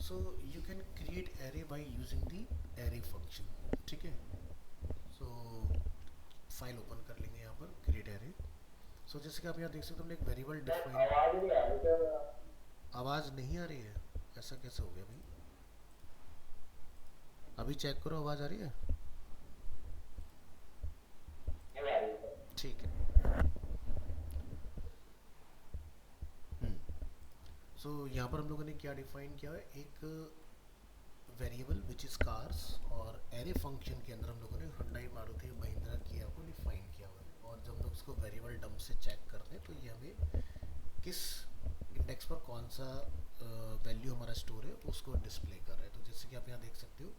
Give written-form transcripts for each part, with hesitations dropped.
So you can create array bye using the array function, ठीक है। सो file open कर लेंगे यहाँ पर क्रिएट एरे। सो जैसे कि आप यहाँ देख सकते हो हमने एक वेरिएबल डिफाइन। आवाज नहीं आ रही सर। आवाज़ नहीं आ रही है? ऐसा कैसे हो गया भाई? अभी चेक करो, आवाज़ आ रही है? नहीं आ रही सर। ठीक है। सो यहाँ पर हम लोगों ने क्या डिफाइन किया है, एक वेरिएबल विच इज़ कार्स, और एरे फंक्शन के अंदर हम लोगों ने हुंडई मारुति महिंद्रा किया को डिफाइन किया हुआ है। और जब हम लोग उसको वेरिएबल डम से चेक करते हैं तो ये हमें किस इंडेक्स पर कौन सा वैल्यू हमारा स्टोर है उसको डिस्प्ले कर रहा है। तो जैसे कि आप यहाँ देख सकते हो,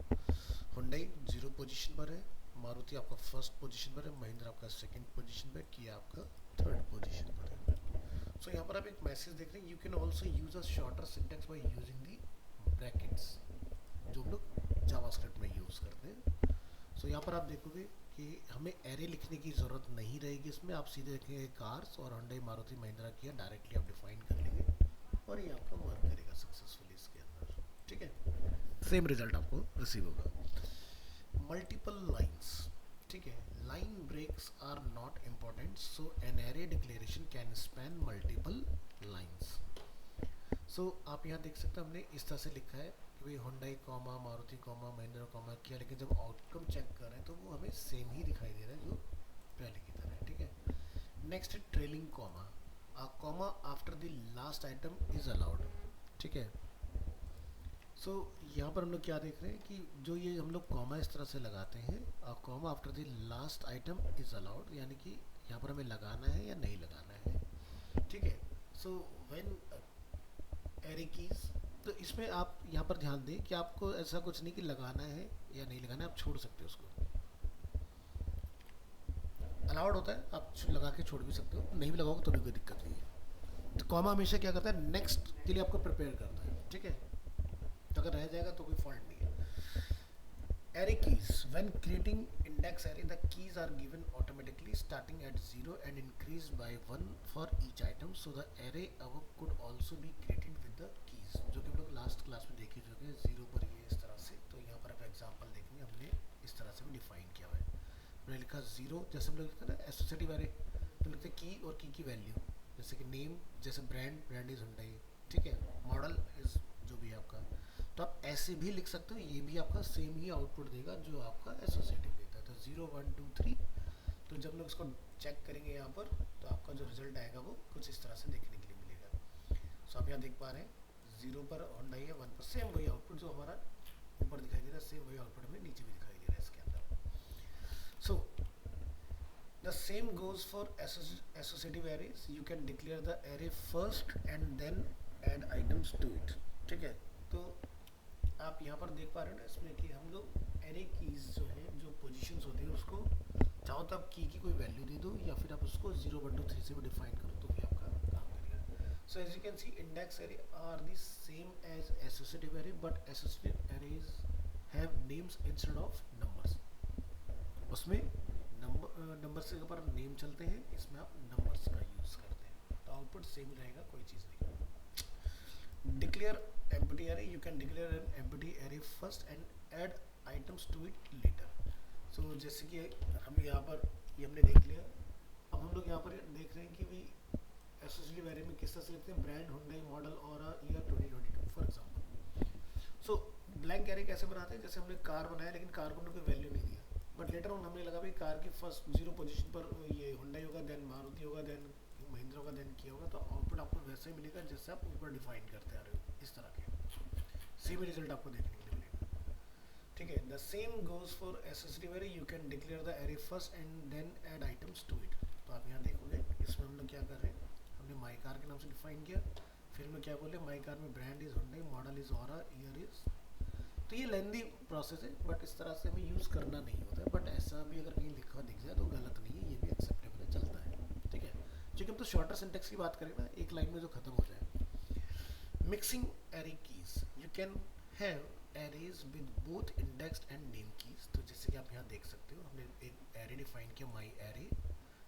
हुंडई 0 पोजीशन पर है, मारुति आपका फर्स्ट पोजीशन पर है, महिंद्रा आपका सेकंड पोजीशन पर, किया आपका थर्ड पोजीशन पर है। सो यहाँ पर आप एक मैसेज देख रहे हैं, you can also use a shorter syntax by using the brackets, जो हम लोग जावास्क्रिप्ट में यूज़ करते हैं। सो यहाँ पर आप देखोगे कि हमें एरे लिखने की ज़रूरत नहीं रहेगी इसमें, आप सीधे देखेंगे कार्स और हुंडई मारुति महिंद्रा किया डायरेक्टली आप डिफाइन कर लेंगे और ये आपका वर्क करेगा सक्सेसफुली इसके अंदर, ठीक है। सेम रिजल्ट आपको रिसीव होगा। मल्टीपल लाइंस, ठीक है। Line breaks are not important, so an array declaration can span multiple lines. So आप यहाँ देख सकते हो हमने इस तरह से लिखा है कि भाई Hyundai comma Maruti comma Mahindra comma किया, लेकिन जब आउटकम चेक कर रहे हैं तो वो हमें सेम ही दिखाई दे रहा है जो पहले की तरह है, ठीक है। नेक्स्ट है trailing comma, a comma after the last item is allowed, ठीक है। सो यहाँ पर हम लोग क्या देख रहे हैं कि जो ये हम लोग कॉमा इस तरह से लगाते हैं, a comma after the last item is allowed, यानी कि यहाँ पर हमें लगाना है या नहीं लगाना है, ठीक है। सो व्हेन एरे कीज, तो इसमें आप यहाँ पर ध्यान दें कि आपको ऐसा कुछ नहीं कि लगाना है या नहीं लगाना है, आप छोड़ सकते हो उसको। अलाउड होता है, आप लगा के छोड़ भी सकते हो, नहीं भी लगाओगे तो भी कोई दिक्कत नहीं है। तो कॉमा हमेशा क्या करता है, नेक्स्ट के लिए आपको प्रिपेयर करता है, ठीक है। तो अगर रह जाएगा तो कोई फॉल्ट नहीं है। Array keys. When creating index array, the keys are given automatically starting at 0 and increased by 1 for each item. So the array could also be created with the keys, जो कि हम लोग लास्ट क्लास में देखे जो कि 0 पर ये इस तरह से। तो यहाँ पर आप एग्जांपल देखेंगे हमने इस तरह से भी डिफाइन किया हुआ है। मैंने लिखा 0, जैसे हम लोग लिखते हैं ना एसोसिएटिव एरे, तो लिखते हैं की और की वैल्यू, जैसे कि नेम, जैसे ब्रांड इज हुंडई, ठीक है। मॉडल इज जो भी है आपका, तो आप ऐसे भी लिख सकते हो, ये भी आपका सेम ही आउटपुट देगा जो आपका एसोसिएटिव देता है। तो 0 1 2 3, तो जब लोग इसको चेक करेंगे यहाँ पर तो आपका जो रिजल्ट आएगा वो कुछ इस तरह से देखने के लिए मिलेगा। सो आप यहाँ देख पा रहे हैं 0 पर हुंडई है, 1 पर सेम वही आउटपुट जो हमारा ऊपर दिखाई दे रहा है, सेम वही आउटपुट हमें नीचे भी दिखाई दे रहा है इसके अंदर। सो the same goes for associative arrays. You can declare the array first and then add items to it, ठीक है। तो आप यहाँ पर देख पा रहे हो ना इसमें कि हम लोग एरे कीज जो है, जो पोजीशंस होती है उसको चाहो तो आप की कोई वैल्यू दे दो या फिर आप उसको 0 1 2 3 से भी डिफाइन करो तो भी आपका काम करेगा। So as you can see index array are the same as associative array, but associative arrays have names instead of numbers. उसमें नंबर से पर नेम चलते हैं, इसमें आप नंबर्स का यूज़ करते हैं, तो आउटपुट सेम रहेगा, कोई चीज़ नहीं। Declare empty array, you can declare an empty array first and add items to it later. So जैसे कि हम यहाँ पर ये हमने देख लिया, अब हम लोग यहाँ पर देख रहे हैं कि भाई एसोसिएटिव एरे में किस तरह से लिखते हैं, ब्रांड हुंडई मॉडल और year 2022 for example. So blank array कैसे बनाते हैं, जैसे हमने कार बनाया लेकिन कार को हमने कोई वैल्यू नहीं दिया, बट लेटर ऑन हमने लगा भाई कार की फर्स्ट 0 पोजीशन पर ये हुंडई होगा, देन मारुति होगा, देन महिंद्रा होगा, देन किया होगा, तो आउटपुट आपको वैसे ही मिलेगा जैसे आप ऊपर डिफाइन करते आ रहे हो, इस तरह के सेम रिजल्ट आपको देखने के लिए मिलेगा, ठीक है। The same goes for associative array, you can declare the array first and then add items to it. तो आप यहाँ देखोगे इसमें हम लोग क्या कर रहे हैं, हमने माई कार के नाम से डिफाइन किया, फिर हम लोग क्या बोले, माई कार में brand is Hyundai, model is Aura, year is. तो ये लेंदी प्रोसेस है, बट इस तरह से हमें यूज़ करना नहीं होता है, बट ऐसा भी अगर कहीं लिखा दिख जाए तो गलत नहीं है, ये भी एक्सेप्टेबल है, चलता है, ठीक है। क्योंकि हम तो शॉर्टर सिंटेक्स की बात करें ना, एक लाइन में जो खत्म हो जाए। Mixing array keys, you can have arrays with both indexed and name keys. तो जैसे कि आप यहाँ देख सकते हो, हमने एक एरे डिफाइन किया माई एरे,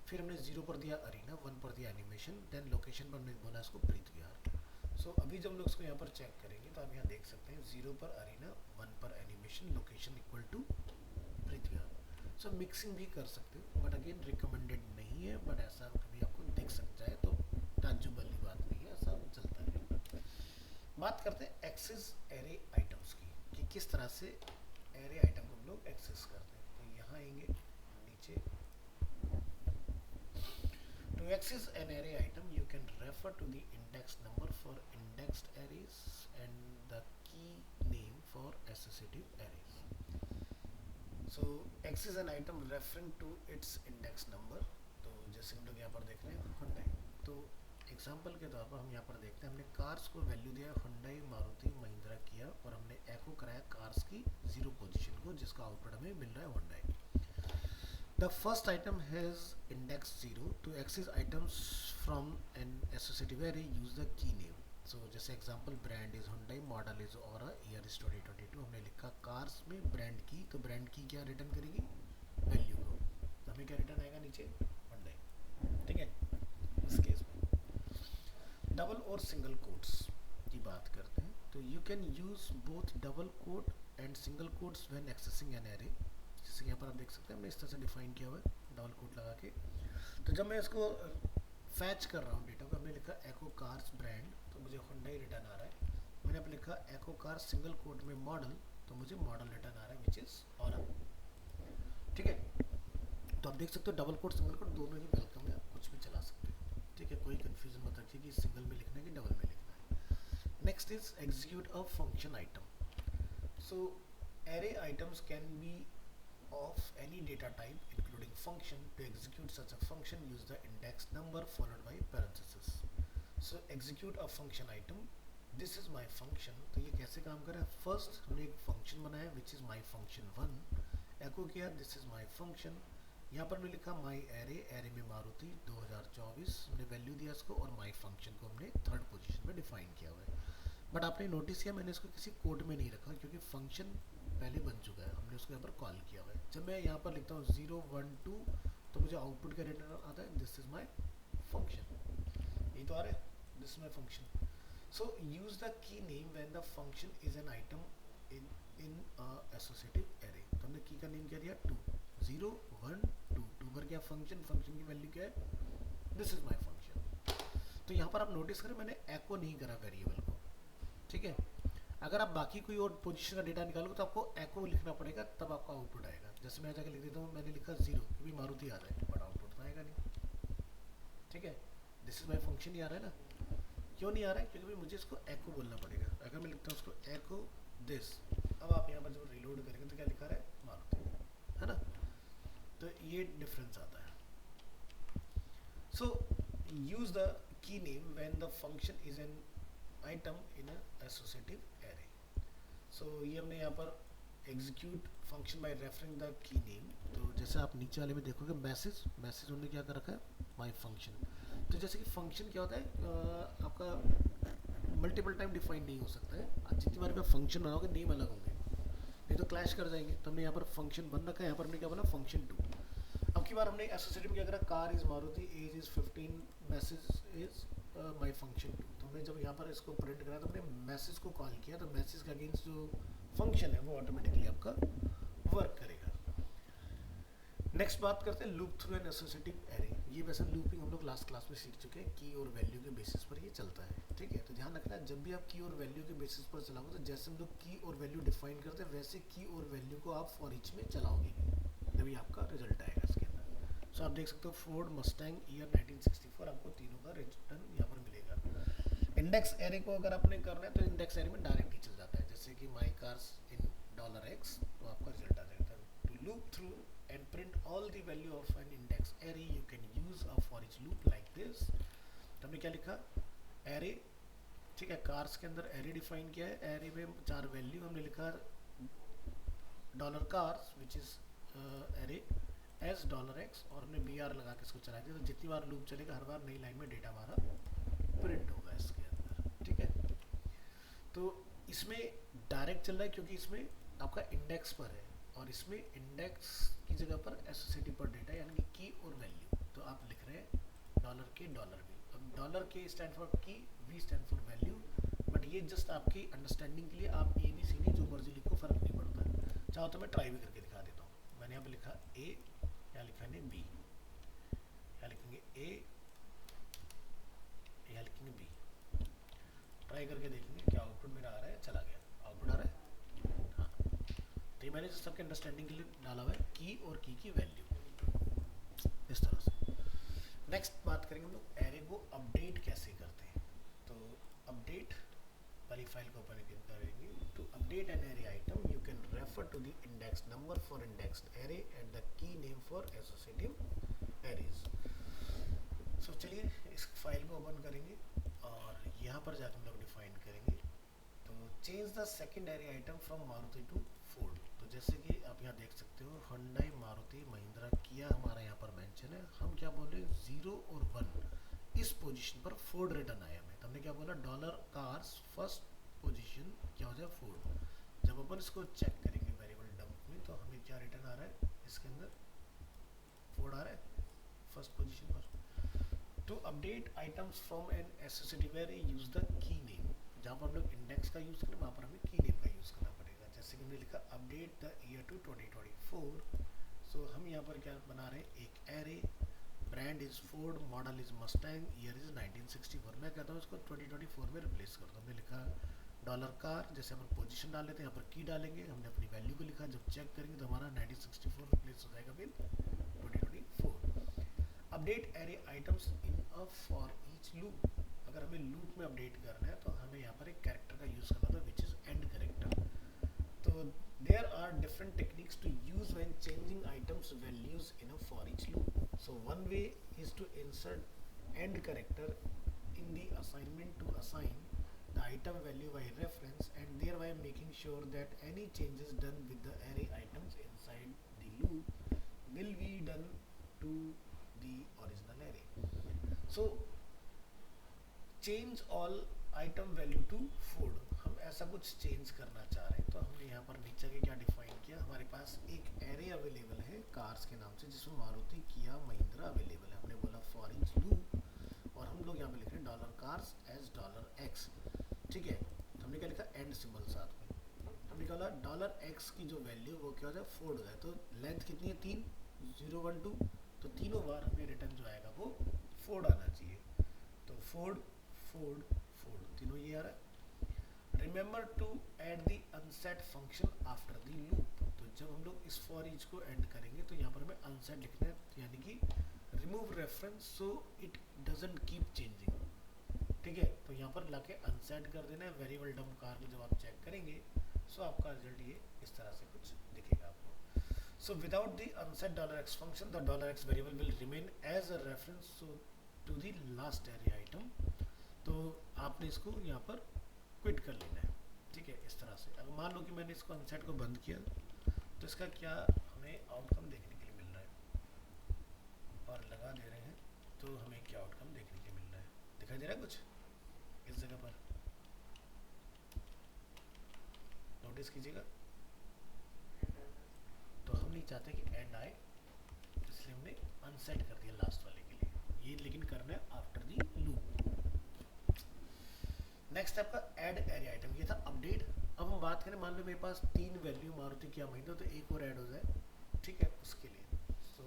फिर हमने 0 पर दिया अरीना, 1 पर दिया एनिमेशन, देन लोकेशन पर हमने बोला इसको प्रीत विहार। सो अभी जब हम लोग इसको यहाँ पर चेक करेंगे तो आप यहाँ देख सकते हैं 0 पर अरीना, 1 पर animation, location equal to Prithvi. So mixing भी कर सकते हो बट अगेन रिकमेंडेड नहीं है, बट ऐसा कभी आपको दिख सकता है तो ताज्जुब वाली बात नहीं है, ऐसा चलता है। बात करते हैं एक्सेस एरे आइटम्स की कि किस तरह से एरे आइटम को हम लोग एक्सेस करते हैं। तो यहाँ आएंगे नीचे, to access an array item you can refer to the index number for indexed arrays and the key name for associative arrays. So access an item referring to its index number. तो जैसे हम लोग यहाँ पर देख रहे हैं Hyundai, तो एग्जाम्पल के तौर पर हम यहाँ पर देखते हैं हमने कार्स को वैल्यू दिया हुंडई, मारुति, महिंद्रा, किया और हमने एको कराया कार्स की 0 पोजीशन को, जिसका आउटपुट हमें मिल रहा है Hyundai. The first item has index 0 to access items from an associative array use the key name. So जैसे example brand is Hyundai, model is Aura, year is 2022। हमने लिखा कार्स में ब्रांड की, तो ब्रांड की क्या रिटर्न करेगी, value को, तो हमें क्या रिटर्न आएगा नीचे, हुंडई। ठीक है, इस केस में डबल और सिंगल कोट्स की बात करते हैं। तो you can use both double quote and single quotes when accessing an array. जैसे यहाँ पर आप देख सकते हैं हमने इस तरह से डिफाइन किया हुआ है डबल कोट लगा के। तो जब मैं इसको फैच कर रहा हूँ डेटा को, हमने लिखा एको कार्स ब्रांड, तो मुझे हुंडई रिटर्न आ रहा है। मैंने अब लिखा एको कार्स सिंगल कोट में मॉडल, तो मुझे मॉडल रिटर्न आ रहा है विच इज ऑरा। ठीक है, तो आप देख सकते हो डबल कोट सिंगल कोट दोनों ही वेलकम है, आप कुछ भी चला सकते हैं। ठीक है, कोई कंफ्यूजन मत रखिए कि सिंगल में लिखना है कि डबल में लिखना है। Next is execute a function item. So array items can be of any data type including function. To execute such a function use the index number followed by parenthesis. So execute a function item, this is my function. तो ये कैसे काम कर रहा है, first हमने एक function बनाया विच इज माई फंक्शन 1, एको किया दिस इज माई फंक्शन। यहाँ पर हमने लिखा माई एरे, एरे में मारुति 2024, हमने वैल्यू दिया इसको और माई फंक्शन को हमने 3rd पोजीशन में डिफाइन किया हुआ है। बट आपने नोटिस किया मैंने इसको किसी कोड में नहीं रखा क्योंकि फंक्शन पहले बन चुका है, हमने उसको यहाँ पर कॉल किया हुआ है। जब मैं यहाँ पर लिखता हूँ 0 1 2 तो मुझे आउटपुट का रिटर्न आता है दिस इज माई फंक्शन। यही तो आ रहा है, this is my function. So use the key name when the function is an item in associative array. तो हमने की का नेम क्या दिया 2, 0 1 2 2 पर क्या फंक्शन, फंक्शन की वैल्यू क्या है, दिस इज माय फंक्शन। तो यहाँ पर आप नोटिस करें मैंने एको नहीं करा वेरिएबल को। ठीक है, अगर आप बाकी कोई और पोजीशन का डेटा निकालोगे तो आपको एको लिखना पड़ेगा, तब आपका आउटपुट आएगा। जैसे मैं जाकर लिख देता हूँ मैंने लिखा 0 क्योंकि मारुति आ रहा है, बट आउटपुट तो आएगा नहीं। ठीक है, दिस इज माई फंक्शन ही आ रहा है ना, क्यों नहीं आ रहा है, क्योंकि मुझे इसको एको बोलना पड़ेगा। अगर मैं लिखता हूँ उसको एको दिस, अब आप यहाँ पर जब रिलोड करेंगे तो क्या लिखा रहा है, मारुति, है ना। तो ये डिफरेंस आता है। So use the key name when the function is an item in associative array. So ये हमने यहाँ पर execute function by referring the key name. तो जैसे आप नीचे वाले में देखोगे मैसेज, मैसेज हमने क्या कर रखा है, माई फंक्शन। तो जैसे कि फंक्शन क्या होता है आपका मल्टीपल टाइम डिफाइन नहीं हो सकता है, आप जितनी बार में फंक्शन बनाओगे नेम अलग होंगे, नहीं तो क्लैश कर जाएंगे। तो हमने यहाँ पर फंक्शन बन रखा है, यहाँ पर हमने क्या बोला फंक्शन 2। अब की बार हमने एसोसिएटिव में क्या करा, car is Maruti, age is 15, message is my function 2। तो हमने जब यहाँ पर इसको प्रिंट करा तो हमने मैसेज को कॉल किया, तो मैसेज का अगेंस्ट जो फंक्शन है वो ऑटोमेटिकली आपका वर्क करेगा। नेक्स्ट बात करते हैं loop through an associative array. ये वैसे लूपिंग हम लोग लास्ट क्लास में सीख चुके हैं, की और वैल्यू के बेसिस पर ये चलता है। ठीक है, तो ध्यान रखना जब भी आप की और वैल्यू के बेसिस पर चलाओगे तो जैसे हम लोग की और वैल्यू डिफाइन करते हैं वैसे की और वैल्यू को आप फॉर ईच में चलाओगे तभी आपका रिजल्ट आएगा इसके अंदर। सो आप देख सकते हो फोर्ड मस्टैंग ईयर 1964, आपको तीनों का रिटर्न यहाँ पर मिलेगा। इंडेक्स एरे को अगर आपने करना है तो इंडेक्स एरे में डायरेक्ट ही चल जाता है, जैसे कि माई कार्स इन $X, तो आपका रिजल्ट आ जाएगा। To loop through and print all the value of an index array you can use a for each loop like this। तो हमने क्या लिखा, array, ठीक है, कार्स के अंदर array डिफाइन किया है, array में 4 वैल्यू हमने लिखा $cars which is array as $X और हमने br लगा के इसको चला दिया। तो जितनी बार लूप चलेगा हर बार नई लाइन में डेटा हमारा प्रिंट होगा इसके अंदर। ठीक है, तो इसमें डायरेक्ट चल रहा है क्योंकि इसमें आपका इंडेक्स पर है और इसमें इंडेक्स की जगह पर एसोसिएटिव पर डेटा यानी कि की और वैल्यू। तो आप लिख रहे हैं $K $B। अब डॉलर के stand for key, V stand for value, but ये जस्ट आपकी अंडरस्टैंडिंग के लिए, आप ए बी सी डी जो मर्जी लिखो, फर्क नहीं पड़ता। चाहो तो मैं ट्राई भी करके दिखा देता हूँ। मैंने यहाँ पे लिखा ए, यहाँ लिखा है बी, यहाँ लिखेंगे ए, यहाँ लिखेंगे बी। ट्राई करके देखेंगे क्या आउटपुट मेरा आ रहा है। चला गया, आउटपुट आ रहा है। हाँ, तो ये मैंने सबके अंडरस्टैंडिंग के लिए डाला हुआ है की और की वैल्यू इस तरह से। नेक्स्ट बात करेंगे हम लोग एरे को अपडेट कैसे करते हैं। तो अपडेट वाली फाइल को ओपन करेंगे। To update an array item you can refer to the index number for indexed array and the key name for associative arrays. So चलिए इस फाइल को ओपन करेंगे और यहाँ पर जाकर हम लोग डिफाइन करेंगे। तो change the second array item from Maruti to Ford. तो जैसे कि आप यहाँ देख सकते हो हुंडई, मारुति, महिंद्रा, किया हमारा यहाँ पर मेंशन है। हम क्या बोल रहे हैं 0 और 1 इस पोजीशन पर फोर्ड रिटर्न आया हमें। तो हमने क्या बोला डॉलर कार्स फर्स्ट पोजीशन क्या हो जाए फोर्ड। जब अपन इसको चेक करेंगे वेरिएबल डंप में तो हमें क्या रिटर्न आ रहा है, इसके अंदर फोर्ड आ रहा है फर्स्ट पोजीशन पर। To update items from an associative array use the key name. जहाँ पर हम लोग इंडेक्स का यूज़ करें वहाँ पर हमें की नेम का यूज़ करना पड़ेगा। जैसे कि हमने लिखा अपडेट द ईयर टू 2024। सो हम यहाँ पर क्या बना रहे हैं, एक array, brand is Ford, model is Mustang, year is 1964। मैं कहता हूँ इसको 2024 में रिप्लेस कर दो। हमने लिखा डॉलर कार, जैसे हम पोजीशन डाल लेते हैं यहाँ पर की डालेंगे, हमने अपनी वैल्यू को लिखा, जब चेक करेंगे तो हमारा 1964 रिप्लेस हो जाएगा with 2024। Update array items in a for each loop. अगर हमें लूप में अपडेट करना है तो हमें यहाँ पर एक कैरेक्टर का यूज़ करना था विच इज़ एंड कैरेक्टर। तो there are different techniques to use when changing items values in a for each loop. So one way is to insert and character in the assignment to assign the item value by reference and thereby making sure that any changes done with the array items inside the loop will be done to the original array. So change all item value to food। हम ऐसा कुछ change करना चाह रहे हैं तो हमने यहाँ पर नीचे के क्या डिफाइन किया, हमारे पास एक एरे अवेलेबल है कार्स के नाम से जिसमें मारुति, किया, महिंद्रा अवेलेबल है। हमने बोला फॉर ईच लूप और हम लोग यहाँ पे लिख रहे हैं dollar cars as dollar X. ठीक है, तो हमने क्या लिखा एंड सिंबल साथ में। हमने क्या बोला डॉलर एक्स की जो वैल्यू वो क्या हो जाए फोर्ड हो जाए। तो लेंथ कितनी है 3, 0 1 2, तो तीनों बार हमें रिटर्न जो आएगा वो फोर्ड आना चाहिए। तो फोर्ड फोर्ड फोर्ड तीनों ये आ रहा है। Remember to add the unset function after the loop. तो जब हम लोग इस फॉर ईच को एंड करेंगे तो यहाँ पर हमें अनसेट लिखना है, यानी कि remove reference so it doesn't keep changing. ठीक है, तो यहाँ पर लाके अनसेट कर देना है वेरिएबल डंप कार को। जब आप चेक करेंगे सो आपका रिजल्ट ये इस तरह से कुछ दिखेगा आपको। So without the unset dollar X function the dollar X variable will remain as a reference so to the last array item. तो आपने इसको यहाँ पर क्विट कर लेना है। ठीक है, इस तरह से। अगर मान लो कि मैंने इसको अनसेट को बंद किया तो इसका क्या हमें आउटकम देखने के लिए मिल रहा है, और लगा दे रहे हैं तो हमें क्या आउटकम देखने के लिए मिल रहा है, दिखाई दे रहा है कुछ इस जगह पर, नोटिस कीजिएगा। तो हम नहीं चाहते कि एंड आए, इसलिए हमने अनसेट कर दिया लास्ट वाले के लिए। ये लेकिन करना है आफ्टर दी लूप। नेक्स्ट आपका ऐड एरे आइटम, ये था अपडेट। अब हम बात करें, मान लो मेरे पास 3 वैल्यू मारुति, किया, महिंद्रा, तो एक और ऐड हो जाए। ठीक है, उसके लिए सो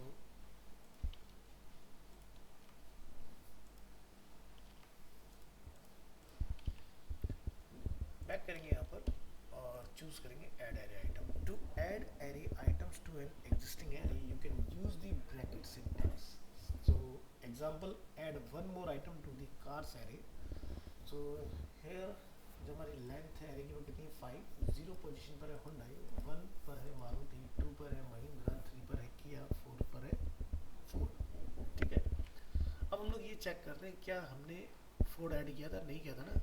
बैक करेंगे यहाँ पर और चूज करेंगे add array item. To add array items to an existing array you can use the bracket syntax. So example, add one more item to the cars array. So here जो हमारी length है array की वो कितनी है 5, 0 position पर है Hyundai, 1 पर है मारुति, 2 पर है महिंद्रा, 3 पर है किया, 4 पर है फोर्ड। ठीक है, अब हम लोग ये चेक करते हैं क्या हमने फोर्ड ऐड किया था, नहीं किया था ना,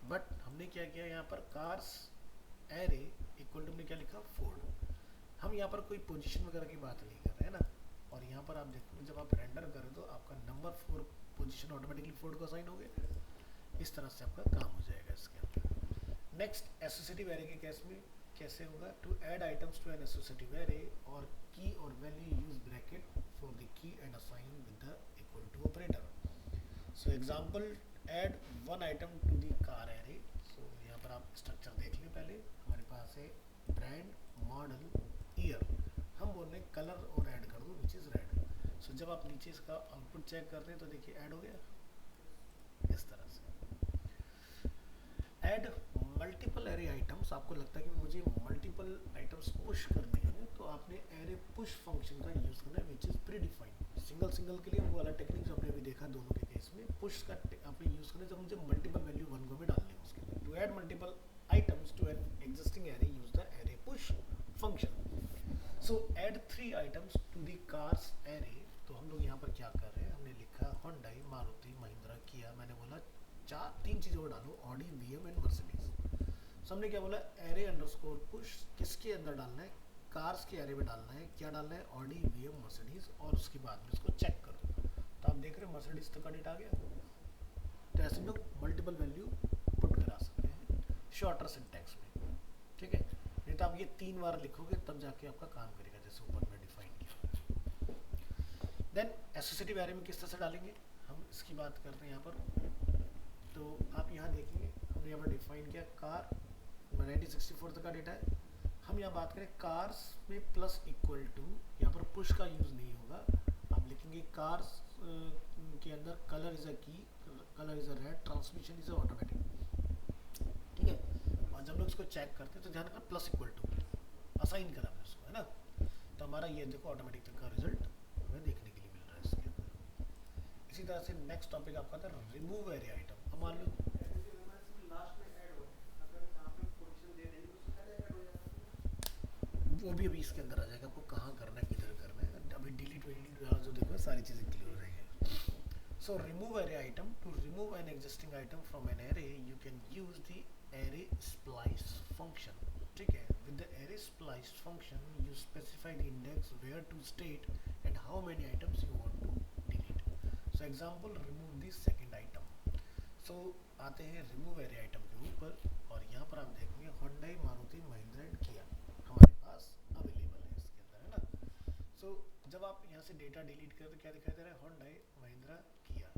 बट हमने क्या किया यहाँ पर कार्स एरे इक्वल टू, हमने क्या लिखा फोर्ड। हम यहाँ पर कोई पोजीशन वगैरह की बात नहीं कर रहे हैं ना। और यहाँ पर आप देखो जब आप रेंडर करें तो आपका नंबर 4 पोजीशन ऑटोमेटिकली फोर्ड को असाइन हो गया। इस तरह से आपका काम हो जाएगा इसके अंदर। नेक्स्ट एसोसिएटिव एरे के केस में कैसे होगा, to add items to an associative array और की और value use bracket for the key and assign with the equal to operator. So example add one item to the car array. So यहाँ पर आप structure देख लें। पहले हमारे पास है ब्रांड, मॉडल, ईयर। हम बोल रहे हैं कलर और ऐड कर दो विच इज़ रेड। सो जब आप नीचे इसका आउटपुट चेक करते हैं तो देखिए ऐड हो गया इस तरह से। Add multiple array items. आपको लगता है कि मुझे मल्टीपल आइटम्स पुश करने हैं तो आपने एरे पुश फंक्शन का यूज़ करना है which is pre defined. Single single के लिए वो वाला टेक्निक जो आपने अभी देखा दोनों के केस में, पुश का आपने यूज़ करना है जब मुझे मल्टीपल वैल्यू वन को भी डालने हैं उसके लिए। To add multiple items to an existing array use the array push function. So add 3 items to the cars array. तो हम लोग यहाँ पर क्या कर रहे हैं, हमने लिखा होंडाई, मारुति, महिंद्रा, किया। मैंने बोला तीन चीज़ें और डालो, ऑडी, बीएम एंड मर्सिडीज। सो हमने क्या बोला, एरे अंडरस्कोर पुश किसके अंदर डालना है, कार्स के एरे में डालना है। क्या डालना है, ऑडी, बीएम, मर्सिडीज, और उसके बाद में इसको चेक करो। तो आप देख रहे हैं मर्सिडीज तक का डेटा आ गया। तो ऐसे लोग मल्टीपल वैल्यू पुट करा सकते हैं शॉर्टर सिंटैक्स में, ठीक है। नहीं तो आप ये 3 बार लिखोगे तब जाके आपका काम करेगा, जैसे ऊपर में डिफाइन किया। देन एसोसिएटिव एरे में किस तरह से डालेंगे, हम इसकी बात कर रहे हैं यहाँ पर। तो आप यहाँ देखेंगे हमने यहाँ पर डिफाइन किया कार 1964 तक का डेटा है। हम यहाँ बात करें कार्स में प्लस इक्वल टू, यहाँ पर पुश का यूज़ नहीं होगा। आप लिखेंगे कार्स के अंदर कलर इज़ अ की, colour is a red, transmission is a automatic, ठीक है। और जब लोग इसको चेक करते हैं तो ध्यान रखना प्लस इक्वल टू असाइन करा हमने उसको, है ना। तो हमारा ये देखो ऑटोमेटिक तक का रिजल्ट हमें देखने के लिए मिल रहा है इसके अंदर। इसी तरह से नेक्स्ट टॉपिक आपका था रिमूव एरे आइटम। अब मान लो वो भी अभी इसके अंदर आ जाएगा, आपको कहाँ करना है, किधर करना है। अभी डिलीट वेलीट जो देखो सारी चीज़ें क्लियर हो जाएंगी। So remove array item, to remove an existing item from an array you can use the array splice function, ठीक है। With the array splice function you specify the index where to start and how many items you want to delete. So example remove the second item. So आते हैं remove array item के ऊपर, और यहाँ पर आप देखेंगे होंडाई, मारुति, महिंद्रा एंड किया हमारे पास अवेलेबल है इसके अंदर, है ना। सो जब आप यहाँ से डेटा डिलीट करें तो क्या दिखाई दे रहा है, होंडाई, महिंद्रा, किया।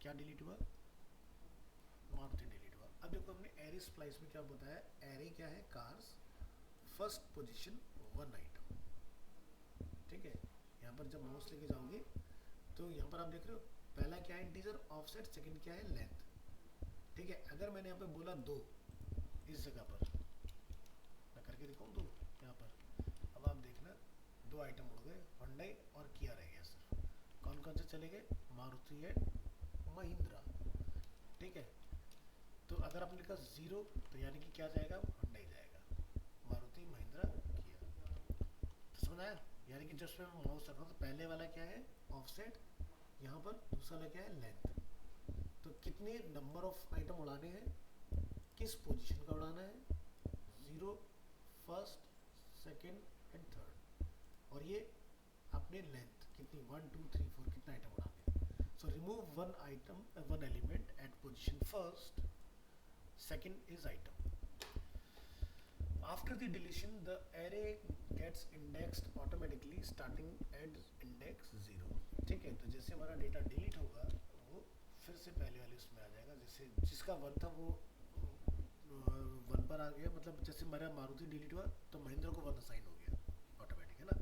क्या डिलीट हुआ, मारुति डिलीट हुआ। अब देखो हमने एरे स्प्लाइस में क्या बताया, एरे क्या है, कार्स, फर्स्ट पोजीशन 1 आइटम, ठीक है। यहाँ पर जब माउस लेके जाओगे तो यहाँ पर आप देख रहे हो पहला क्या है इंटीजर ऑफसेट, सेकंड क्या है लेंथ, ठीक है। अगर मैंने यहाँ पे बोला 2 इस जगह पर, मैं करके दिखाऊँ 2 यहाँ पर, अब आप देखना 2 आइटम उड़ गए, होंडाई और किया रह गया सिर्फ। कौन कौन से चले गए, मारुति एंड महिंद्रा, ठीक है। तो अगर आपने लिखा 0 तो यानी कि क्या जाएगा, होंडाई जाएगा, मारुति, महिंद्रा, किया। तो समझ आया, यानी कि जब मैं माउस रख रहा हूँ तो पहले वाला क्या है ऑफसेट, यहाँ पर दूसरा वाला क्या है लेंथ। तो कितने नंबर ऑफ आइटम उड़ाने हैं, किस पोजीशन का उड़ाना है, 0, फर्स्ट, सेकंड एंड थर्ड, और ये आपने लेंथ कितनी 1 2 3 4 कितना आइटम उड़ाने हैं। So remove one item, one element at position first, second is item. After the deletion, the array gets indexed automatically starting at index 0, ठीक है। तो जैसे हमारा डेटा डिलीट होगा वो फिर से पहले वाले उसमें आ जाएगा, जैसे जिसका 1 था वो 1 पर आ गया, मतलब जैसे मेरा मारुति डिलीट हुआ तो महिंद्रा को 1 असाइन हो गया ऑटोमेटिक, है ना।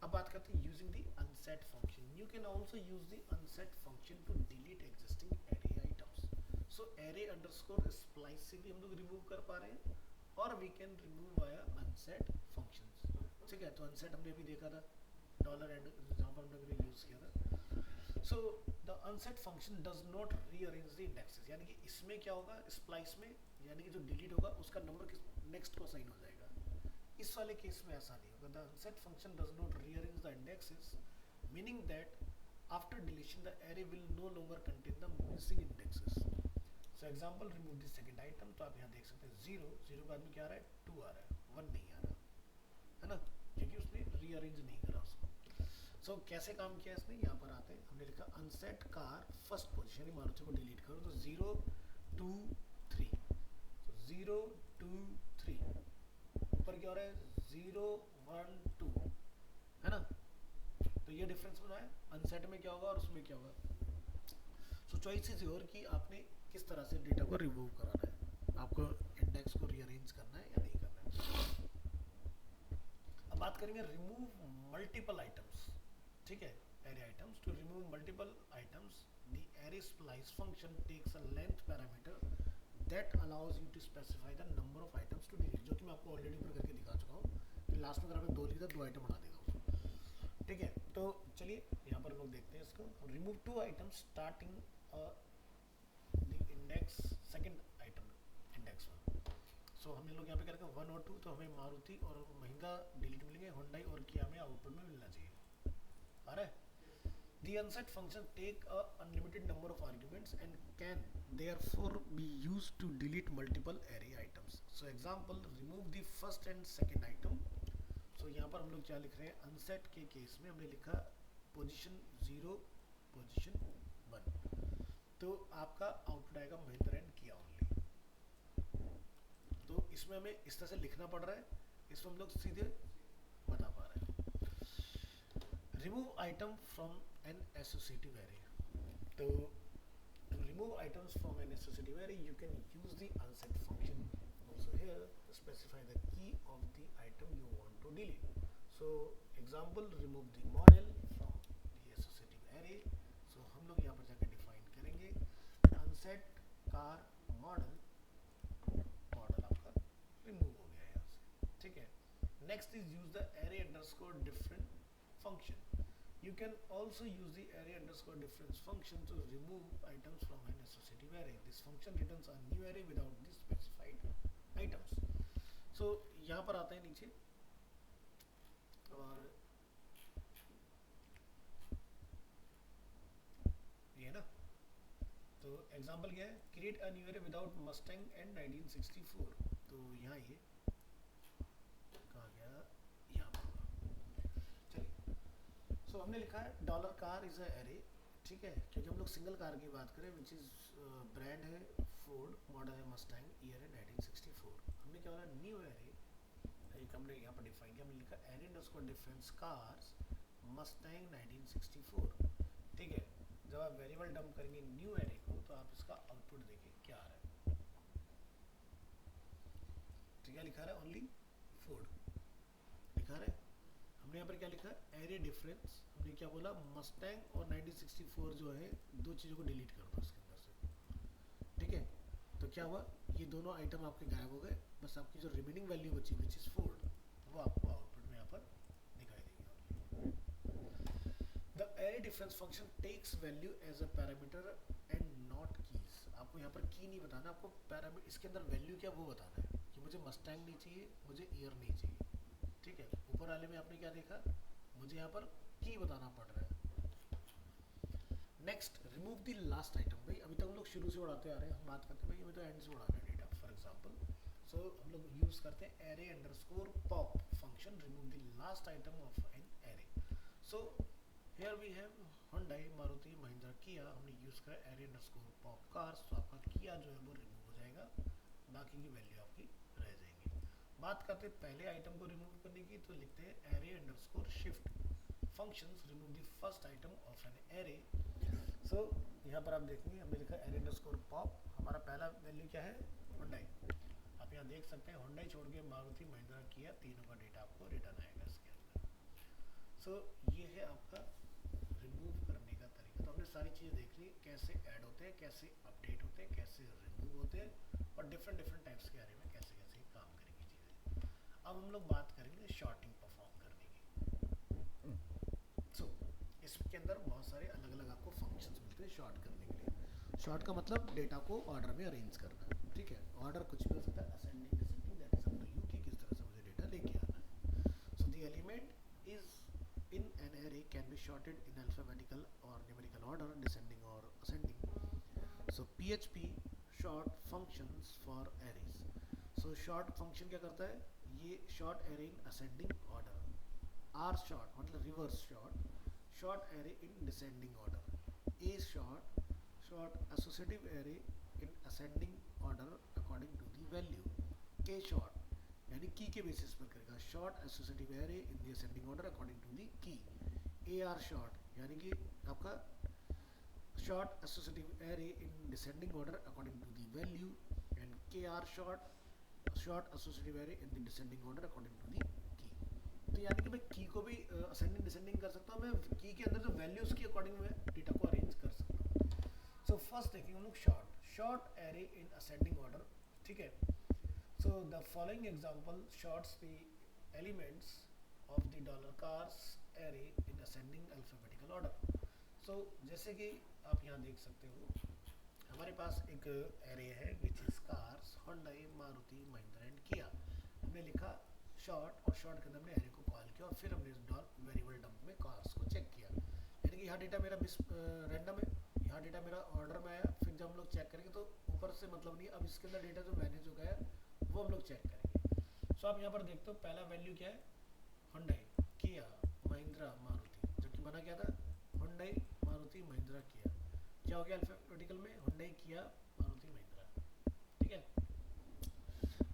अब बात करते हैं using the unset function. You can also use the unset function to delete existing array items. So array underscore splice से भी हम लोग रिमूव कर पा रहे हैं, और we can remove via unset functions, ठीक है। तो अनसेट हमने अभी देखा था डॉलर एंड जहाँ पर हमने यूज़ किया था। So the unset function does not rearrange the indexes, यानी कि इसमें क्या होगा स्प्लाइस में, यानी कि जो डिलीट होगा उसका नंबर नेक्स्ट को असाइन हो जाएगा। इस वाले केस में ऐसा नहीं होगा। The unset function does not rearrange the indexes, meaning that after deletion the array will no longer contain the missing indexes. So example remove the second item. तो आप यहाँ देख सकते हैं 0 0 के बाद में क्या आ रहा है, 2 आ रहा है, 1 नहीं आ रहा, है ना, क्योंकि उसने रीअरेंज नहीं करा उसको। सो कैसे काम किया इसने, यहाँ पर आते हैं, हमने लिखा unset car first position, Maruti को डिलीट करो तो 0 2 3, तो 0 2 3, ऊपर क्या हो रहा है 0 1 2, है ना। तो ये डिफरेंस बनाया, अनसेट में क्या होगा और उसमें क्या होगा। चॉइस इज योर कि आपने किस तरह से डेटा को रिमूव कराना है, आपको इंडेक्स को रीअरेंज करना है या नहीं करना है। अब बात करेंगे रिमूव मल्टीपल आइटम्स, ठीक है, array items. To remove multiple items the array splice function takes a length parameter that allows you to specify the number of items to delete, जो कि मैं आपको ऑलरेडी ऊपर करके दिखा चुका हूँ कि लास्ट में अगर आपने 2 लिखा 2 आइटम बना देगा उसको, ठीक है। तो चलिए यहाँ पर हम लोग देखते हैं इसको। Remove 2 items starting the index second item index 1। सो हम लोग यहाँ पे करेंगे 1 और 2, तो हमें मारुति और महंगा डिलीट मिलेंगे, होंडाई और किया हमें आउटपुट में मिलना चाहिए। आ रहा है। The unset function take a unlimited number of arguments and can therefore be used to delete multiple array items. So example, remove the first and second item. So यहाँ पर हम लोग क्या लिख रहे हैं, unset के केस में हमने लिखा position 0 position 1, तो आपका आउटपुट आएगा महिंद्रा एंड किया ओनली। तो इसमें हमें इस तरह से लिखना पड़ रहा है, इसमें हम लोग सीधे बता पा रहे हैं। Remove item from an associative array. So to remove items from an associative array, you can use the unset function also here to specify the key of the item you want to delete. So example, remove the model from the associative array. So हम लोग यहाँ पर जाकर define करेंगे unset car model, model आपका remove हो गया यहाँ से, ठीक है। Next is use the array underscore different function. You can also use the array underscore difference function to remove items from an associative array. This function returns a new array without the specified items. So यहाँ पर आता है नीचे और ये ना, तो example क्या है, create a new array without Mustang and 1964। तो यहाँ ये कहा गया, यहाँ पर चलिए। सो हमने लिखा है dollar car is a array, ठीक है, क्योंकि हम लोग सिंगल कार की बात करें, विच इज ब्रांड है फोर्ड, मॉडल है मस्टैंग, ईयर है 1964। हमने क्या बोला, न्यू एरे, एक हमने यहाँ पर डिफाइन किया, हमने लिखा array underscore difference cars Mustang 1964, ठीक है। जब आप वेरिएबल डंप करेंगे न्यू एरे को, तो आप इसका आउटपुट देखिए क्या आ रहा है, तो क्या लिखा रहा है, ओनली फोर्ड लिखा रहा है। हमने यहाँ पर क्या लिखा, एरे डिफरेंस, हमने क्या बोला, मस्टैंग और 1964 जो है, दो चीज़ों को डिलीट कर दो इसके अंदर से, ठीक है। तो क्या हुआ, ये दोनों आइटम आपके गायब हो गए, बस आपकी जो रिमेनिंग वैल्यू बची विच इज फोर्ड, वो आपको आउटपुट में यहाँ पर दिखाई देगी। The array difference function takes value as a parameter and not keys. आपको यहाँ पर की नहीं बताना, आपको पैरामीटर, इसके अंदर वैल्यू क्या वो बताना है कि मुझे मस्टैंग नहीं चाहिए, मुझे ईयर नहीं चाहिए, ठीक है। ऊपर वाले में आपने क्या देखा, मुझे यहाँ पर की बताना पड़ रहा है। Next, remove the last item. भाई अभी तक हम लोग शुरू से उड़ाते आ रहे हैं, हम बात करते हैं भाई हमें तो एंड से उड़ाना है डेटा, फॉर एग्जांपल। सो हम लोग यूज करते हैं array underscore pop function, remove the last item of an array. So here we have Hyundai, Maruti, Mahindra, Kia, हमने यूज करा एरे अंडरस्कोर पॉप कार्स, तो आपका किया जो है वो रिमूव हो जाएगा, बाकी की वैल्यू आपकी रह जाएंगी। बात करते हैं पहले आइटम को रिमूव करने की, तो लिखते हैं array underscore shift functions remove the first item of an array. So यहाँ पर आप देखेंगे हमने लिखा एरे अंडरस्कोर पॉप, हमारा पहला वैल्यू क्या है, होंडाई। आप यहाँ देख सकते हैं होंडाई छोड़ के मारुति, महिंद्रा, किया, तीनों का डेटा आपको रिटर्न आएगा इसके अंदर। सो ये है आपका रिमूव करने का तरीका। तो हमने सारी चीज़ें देख ली, कैसे ऐड होते हैं, कैसे अपडेट होते हैं, कैसे रिमूव होते हैं, और डिफरेंट डिफरेंट टाइप्स के बारे में कैसे कैसे काम करेंगी चीज़ें। अब हम लोग बात करेंगे शॉर्टिंग परफॉर्म करने की। सो इसके अंदर बहुत सारे अलग अलग आपको फंक्शंस मिलते हैं शॉर्ट करने के लिए। शॉर्ट का मतलब डेटा को ऑर्डर में अरेंज करना, ठीक है। ऑर्डर कुछ भी हो सकता है, ascending, descending, that is up to you कि किस तरह से मुझे डेटा लेके आना है। So the element is in an array can be sorted in alphabetical or numerical order, descending or ascending. So PHP short functions for arrays. So short function क्या करता है, ये short array in ascending order, R short मतलब reverse short array in descending order, A short associative array in ascending order according to the value, K short यानी की के basis पर करेगा, sort associative array in the ascending order according to the key. A are short यानी कि आपका short associative array in descending order according to the value, and kr short associative array in the descending order according to the key. तो यानी कि मैं की को भी असेंडिंग डिसेंडिंग कर सकता हूँ, मैं की के अंदर जो वैल्यूज के अकॉर्डिंग मैं डेटा को अरेंज कर सकता हूँ. सो फर्स्ट देखेंगे हम लोग sort array in ascending order. ठीक है. So the following example sorts the elements of the dollar cars array in ascending alphabetical order. So जैसे कि आप यहाँ देख सकते हो, हमारे पास एक एरे है which is cars, Hyundai, Maruti, Mahindra and किया. हमने लिखा शॉर्ट, और शॉर्ट के अंदर हमने एरे को कॉल किया, और फिर हमने वेरिएबल डंप में कार्स को चेक किया. यानी कि यहाँ डेटा मेरा रैंडम है, यहाँ डेटा मेरा ऑर्डर में आया. फिर जब हम लोग चेक करेंगे तो ऊपर से मतलब नहीं, अब इसके अंदर डेटा जो मैनेज हो गया है वो हम लोग चेक करेंगे. सो आप यहाँ पर देखते हो पहला वैल्यू क्या है, होंडई, किया, महिंद्रा, मारुति, जो कि बना क्या था, होंडई, मारुति, महिंद्रा, किया. क्या हो गया अल्फाबेटिकल में, होंडई, किया, मारुति, महिंद्रा. ठीक है.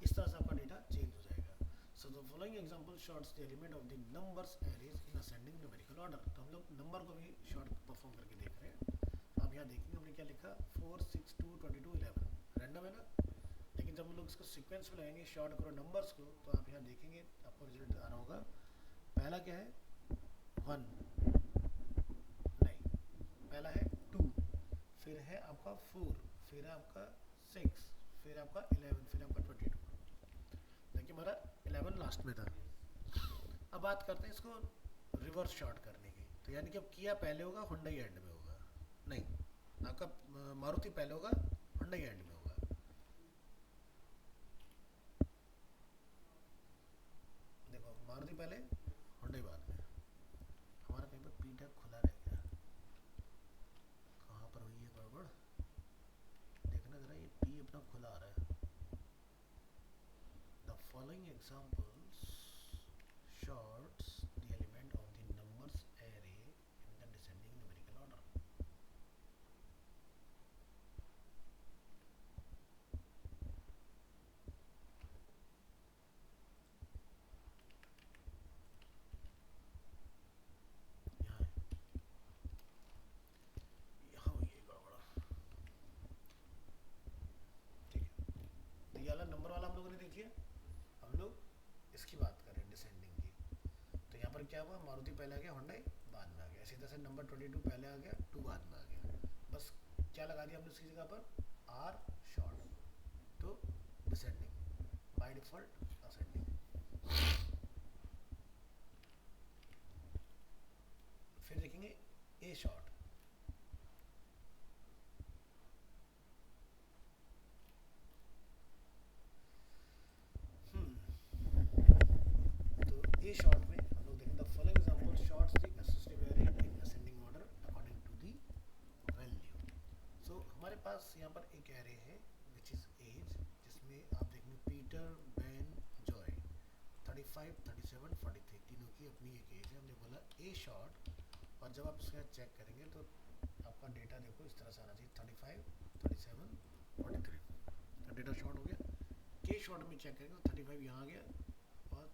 इस तरह से आपका डेटा चेंज हो जाएगा. सो the following example sorts the element of the numbers arrays in ascending numerical order. तो हम लोग नंबर को भी शॉर्ट परफॉर्म करके देख रहे हैं. आप यहाँ देखेंगे हमने क्या लिखा, 4, 6, 2, 22, 11. रैंडम है ना. लेकिन जब हम लोग इसको सीक्वेंस में लगाएंगे शॉर्ट करो नंबर्स को, तो आप यहाँ देखेंगे आपको रिजल्ट आ रहा होगा. पहला क्या है, 1, नहीं, पहला है 2, फिर है आपका 4, फिर है आपका 6, फिर आपका 11, फिर आपका 22. देखिए हमारा 11 लास्ट में था. अब बात करते हैं इसको रिवर्स शॉर्ट करने की. तो यानी कि अब किया पहले होगा, होंडई एंड में होगा. नहीं, आपका मारुति पहले होगा, होंडई एंड में होगा. देखो मारुति पहले, होंडई बाद में. हमारा कहीं पर पी टैग खुला रह गया, कहाँ पर हुई है गड़बड़, देखना जरा. ये पी अपना खुला आ रहा है. The following examples shorts the element of the numbers array in the descending numerical order. यहाँ हुई है गड़बड़. ठीक है. तो ये वाला नंबर वाला हम लोगों ने देख लिया. हम लोग इसकी बात कर रहे हैं डिसेंडिंग की. तो यहाँ पर क्या हुआ, मारुति पहले आ गया, होंडई बाद में आ गया. इसी तरह से नंबर 22 पहले आ गया, 2 बाद में आ गया. बस क्या लगा दिया हमने उसकी जगह पर, आर शॉर्ट, तो डिसेंडिंग, बाय डिफॉल्ट असेंडिंग. फिर देखेंगे ए शॉर्ट. ए शॉर्ट में हम लोग देखेंगे the following example sorts the associative array in ascending order according to the value. So हमारे पास यहाँ पर एक एरे है विच इज एज, जिसमें आप देखेंगे पीटर, बैन, जॉय, 35, 37, 43 तीनों की अपनी एक एज है. हमने बोला ए शॉर्ट, और जब आप उसका चेक करेंगे तो आपका डेटा देखो इस तरह से आना चाहिए, 35, 37, 43. तो डेटा शॉर्ट हो गया. के शॉर्ट में चेक करेंगे तो 35 यहाँ आ गया, और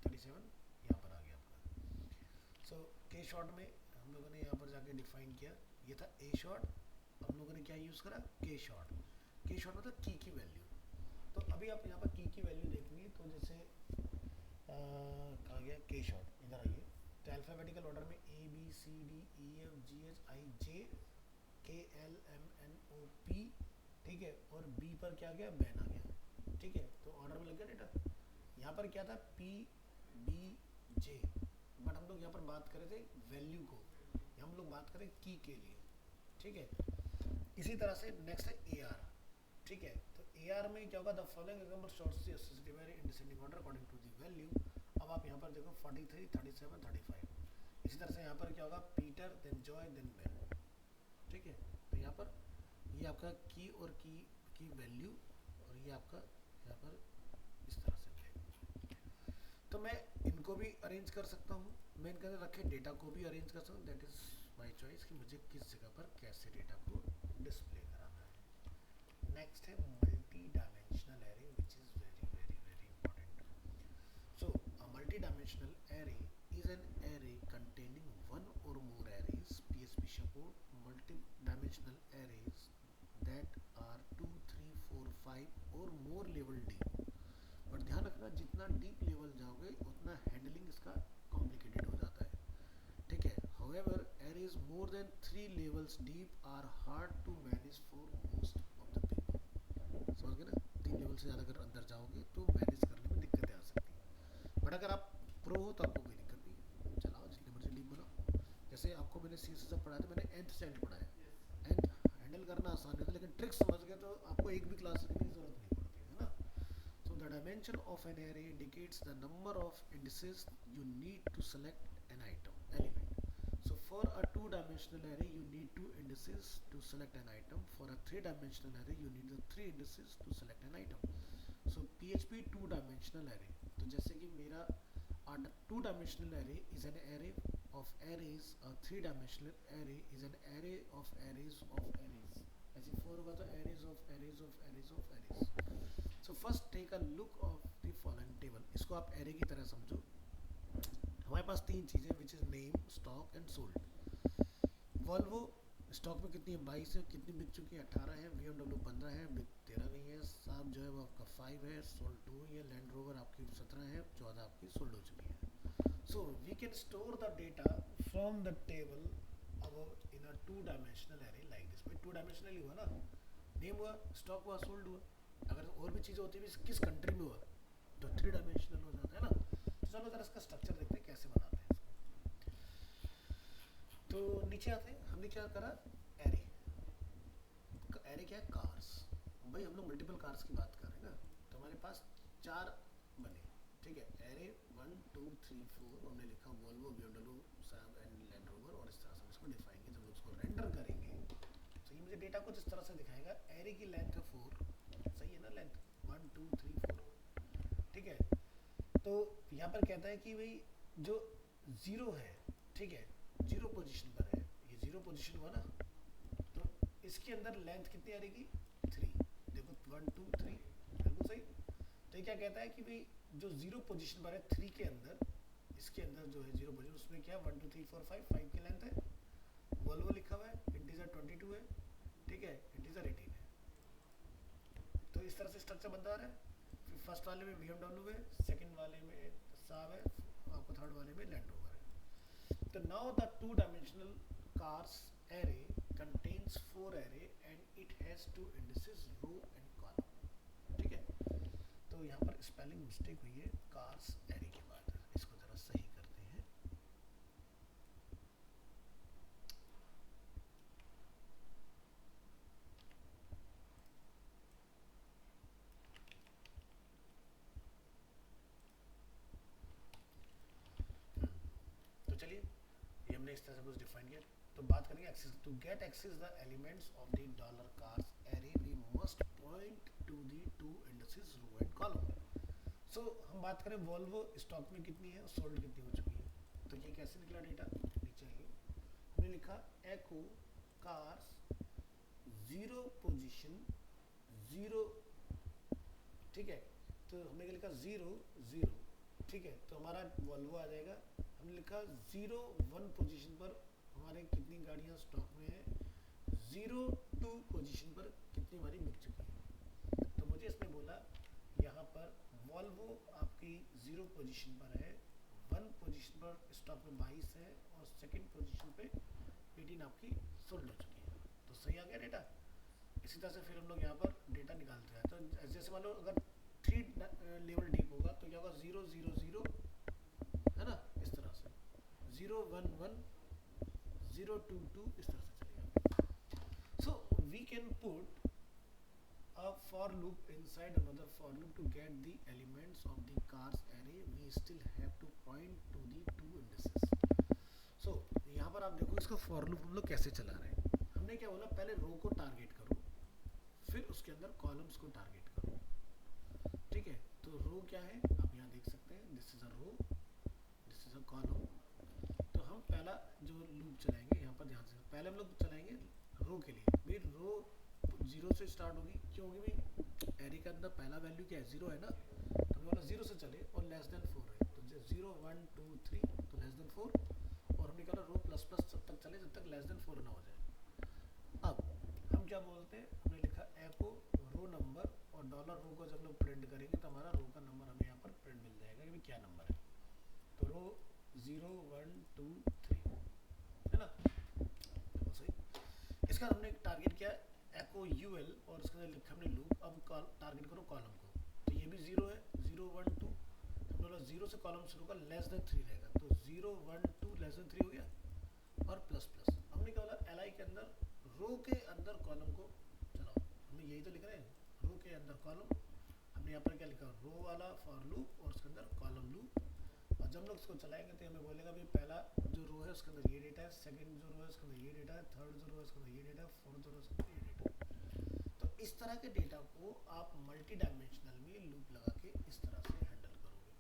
37 यहाँ पर आ गया आपका. सो के शॉर्ट में हम लोगों ने यहाँ पर जाके डिफाइन किया, ये था ए शॉर्ट. हम लोगों ने क्या यूज़ करा, के शॉर्ट. के शॉर्ट मतलब की वैल्यू. तो अभी आप यहाँ पर की वैल्यू देखेंगे तो जैसे कहाँ गया के शॉर्ट, इधर आइए. तो अल्फ़ाबेटिकल ऑर्डर में A B C D E F G H I J K L M N O P. ठीक है. और बी पर क्या गया, बैन आ गया. ठीक है. तो ऑर्डर में लग गया डेटा. यहाँ पर क्या था, पी बी जे, बट हम लोग यहाँ पर बात कर रहे थे वैल्यू को, हम लोग बात करें की के लिए. ठीक है. इसी तरह से नेक्स्ट है ए आर. ठीक है. तो ए आर में क्या होगा, the following example sorts the associative array in descending order according to the value. अब आप यहाँ पर देखो 43, 37, 35. इसी तरह से यहाँ पर क्या होगा, Peter, then Joy, then Ben. ठीक है. तो यहाँ पर ये आपका की और की वैल्यू, और ये आपका यहाँ पर इस तरह से मिलेगा. तो मैं इनको भी अरेंज कर सकता हूँ, मैं इनके अंदर रखे डेटा को भी अरेंज कर सकता हूँ. दैट इज़ माय चॉइस कि मुझे किस जगह पर कैसे डेटा को डिस्प्ले कराना है. नेक्स्ट है multi dimensional array which is very very very important. So a multi dimensional array is an array containing one or more arrays, PSP we support multi-dimensional arrays that are 2, 3, 4, 5 or more level deep. But ध्यान रखना जितना deep level जाओगे उतना handling इसका complicated हो जाता है, ठीक है. However arrays more than 3 levels deep are hard to manage for most of the people. समझ गए ना, 3 लेवल से ज़्यादा अगर अंदर जाओगे तो मैनेज करने में दिक्कतें आ सकती हैं. बट अगर आप प्रो हो तो आपको कोई दिक्कत नहीं है, चलाओ जितने मर्जी डीप बनाओ. जैसे आपको मैंने सी से पढ़ाया था, मैंने nth चाइल्ड पढ़ाया. nth हैंडल करना आसान है लेकिन ट्रिक्स समझ गए तो आपको एक भी क्लास रखने की जरूरत नहीं पड़ती है ना. So the dimension of an array indicates the number of indices you need to select an element. So for a 2-dimensional array you need 2 indices to select an item. For a 3-dimensional array you need the 3 indices to select an item. So PHP 2-dimensional array. तो जैसे कि मेरा 2-dimensional array is an array of arrays. A 3-dimensional array is an array of arrays of arrays. ऐसे 4 होगा तो arrays of arrays of arrays of arrays. So first take a look of the following table. इसको आप array की तरह समझो. हमारे पास 3 चीज़ें which is name, stock and sold. Volvo stock में कितनी है 22 है, कितनी बिक चुकी है 18 है, BMW 15 है, बिक 13 गई है, साब जो है वो आपका 5 है, सोल्ड 2 है, लैंड रोवर आपकी 17 है, 14 आपकी सोल्ड हो चुकी है. So we can store the data from the table about in a 2-डायमेंशनल एरे लाइक दिस. भाई 2-डायमेंशनल हुआ ना, नेम हुआ, स्टॉक हुआ, सोल्ड हुआ. अगर और भी चीज़ें होती है किस कंट्री में हुआ तो 3-डायमेंशनल हो जाता है ना. तो चलो जरा इसका स्ट्रक्चर देखते हैं कैसे बनाते हैं इसको. तो नीचे आते हैं, हमने क्या करा एरे. एरे क्या है, कार्स. भाई हम लोग मल्टीपल कार्स की बात कर रहे हैं ना, तो हमारे पास 4 बने, ठीक है. एरे 1, 2, 3, 4 हमने लिखा वोल्वो, BMW, साब एंड लैंड रोवर, और इस तरह से इसको डिफाइन. जब उसको रेंडर करेंगे तो ये मुझे डेटा कुछ इस तरह से दिखाएगा. एरे की लेंथ है 4, सही है ना, लेंथ 1, 2, 3, 4, ठीक है. तो यहाँ पर कहता है कि भाई जो 0 है, ठीक है, 0 पोजीशन पर है, ये 0 पोजीशन हुआ ना, तो इसके अंदर लेंथ कितनी आ रहेगी 3. देखो 1, 2, 3 बिल्कुल सही. तो ये क्या कहता है कि भाई जो 0 पोजीशन पर है 3 के अंदर, इसके अंदर जो है 0 पोजीशन, उसमें क्या 1, 2, 3, 4, 5 की लेंथ है. वोल्वो लिखा हुआ है, इंटीजर 22 है, ठीक है, इंटीजर 18 है. तो इस तरह से स्ट्रक्चर बनता आ रहा है. फिर फर्स्ट वाले में BMW है, सेकंड वाले में साब है, आपको थर्ड वाले में लैंड रोवर है. तो नाउ द 2-डायमेंशनल cars array contains 4 array and it has 2 indices row and column, ठीक है. तो यहाँ पर स्पेलिंग मिस्टेक हुई है कार्स एरे के बाद, इसको जरा सही करते हैं. तो चलिए ये हमने इस तरह से कुछ डिफाइन किया. तो बात करेंगे access. To get access the elements of the dollar cars array we must point to the 2 indices row and column. So हम बात करें वोल्वो स्टॉक में कितनी है, सोल्ड कितनी हो चुकी है. तो ये कैसे निकला डेटा, नीचे आइए. हमने लिखा एको कार्स 0 पोजीशन 0, ठीक है. तो हमने क्या लिखा 0, 0, ठीक है. तो हमारा वोल्वो आ जाएगा. हमने लिखा 0, 1 पोजीशन पर हमारे कितनी गाड़ियाँ स्टॉक में है, 0, 2 पोजीशन पर कितनी हमारी बिक चुकी है. तो मुझे इसने बोला यहाँ पर वोल्वो आपकी 0 पोजीशन पर है, 1 पोजीशन पर स्टॉक में 22 है, और सेकंड पोजीशन पे 18 आपकी सोल्ड हो चुकी है. तो सही आ गया डेटा. इसी तरह से फिर हम लोग यहाँ पर डेटा निकालते हैं. तो जैसे मान लो अगर 3 लेवल डीप होगा तो क्या होगा 0, 0, 0 है ना, इस तरह से 0, 1, 1, 0, 2, 2 इस तरह से चलेगा. So we can put a for loop inside another for loop to get the elements of the cars array. We still have to point to the 2 indices. So यहाँ पर आप देखो इसका for loop हम लोग कैसे चला रहे हैं. हमने क्या बोला, पहले रो को टारगेट करो, फिर उसके अंदर कॉलम्स को टारगेट करो, ठीक है. तो रो क्या है आप यहाँ देख सकते हैं, this is a row, this is a column. तो हम पहला जो लूप चलाएंगे यहाँ पर ध्यान से, पहले हम लोग चलाएंगे रो के लिए. भाई रो 0 से स्टार्ट होगी, क्योंकि भाई एरे के अंदर पहला वैल्यू क्या है 0 है ना, तो हमने बोला 0 से चले और लेस देन 4 है. तो 0, 1, 2, 3 तो लेस देन 4, और और हमने कहा रो प्लस प्लस तब तक चले जब तक लेस देन 4 ना हो जाए। अब हम क्या बोलते हैं, हमने लिखा एको रो नंबर और डॉलर रो को जब लोग प्रिंट करेंगे तो हमारा रो का नंबर हमें यहाँ पर प्रिंट मिल जाएगा कि क्या नंबर है। तो रो 0 1 2 3 है ना, बिल्कुल सही। इसका हमने टारगेट किया एको यूएल और उसके अंदर लिखा हमने लूप। अब टारगेट करो कॉलम को, तो ये भी 0 है, 0 1 2, हमने बोला 0 से कॉलम शुरू होगा लेस देन 3 रहेगा, तो 0 1 2 लेस देन 3 हो गया, और प्लस प्लस। हमने क्या बोला एल आई के अंदर रो के अंदर कॉलम को चलाओ, हमने यही तो लिख रहे हैं, रो के अंदर कॉलम। हमने यहाँ पर क्या लिखा, रो वाला फॉर लूप और उसके अंदर कॉलम लूप। और जब लोग इसको चलाएंगे तो हमें बोलेगा भाई पहला जो रो है उसके अंदर ये डेटा है, सेकंड जो रो है उसके अंदर ये डेटा है, थर्ड जो रो है उसके अंदर ये डेटा है, फोर्थ जो रो है उसके अंदर ये डेटा है। तो इस तरह के डेटा को आप मल्टी डायमेंशनल में लूप लगा के इस तरह से हैंडल करोगे।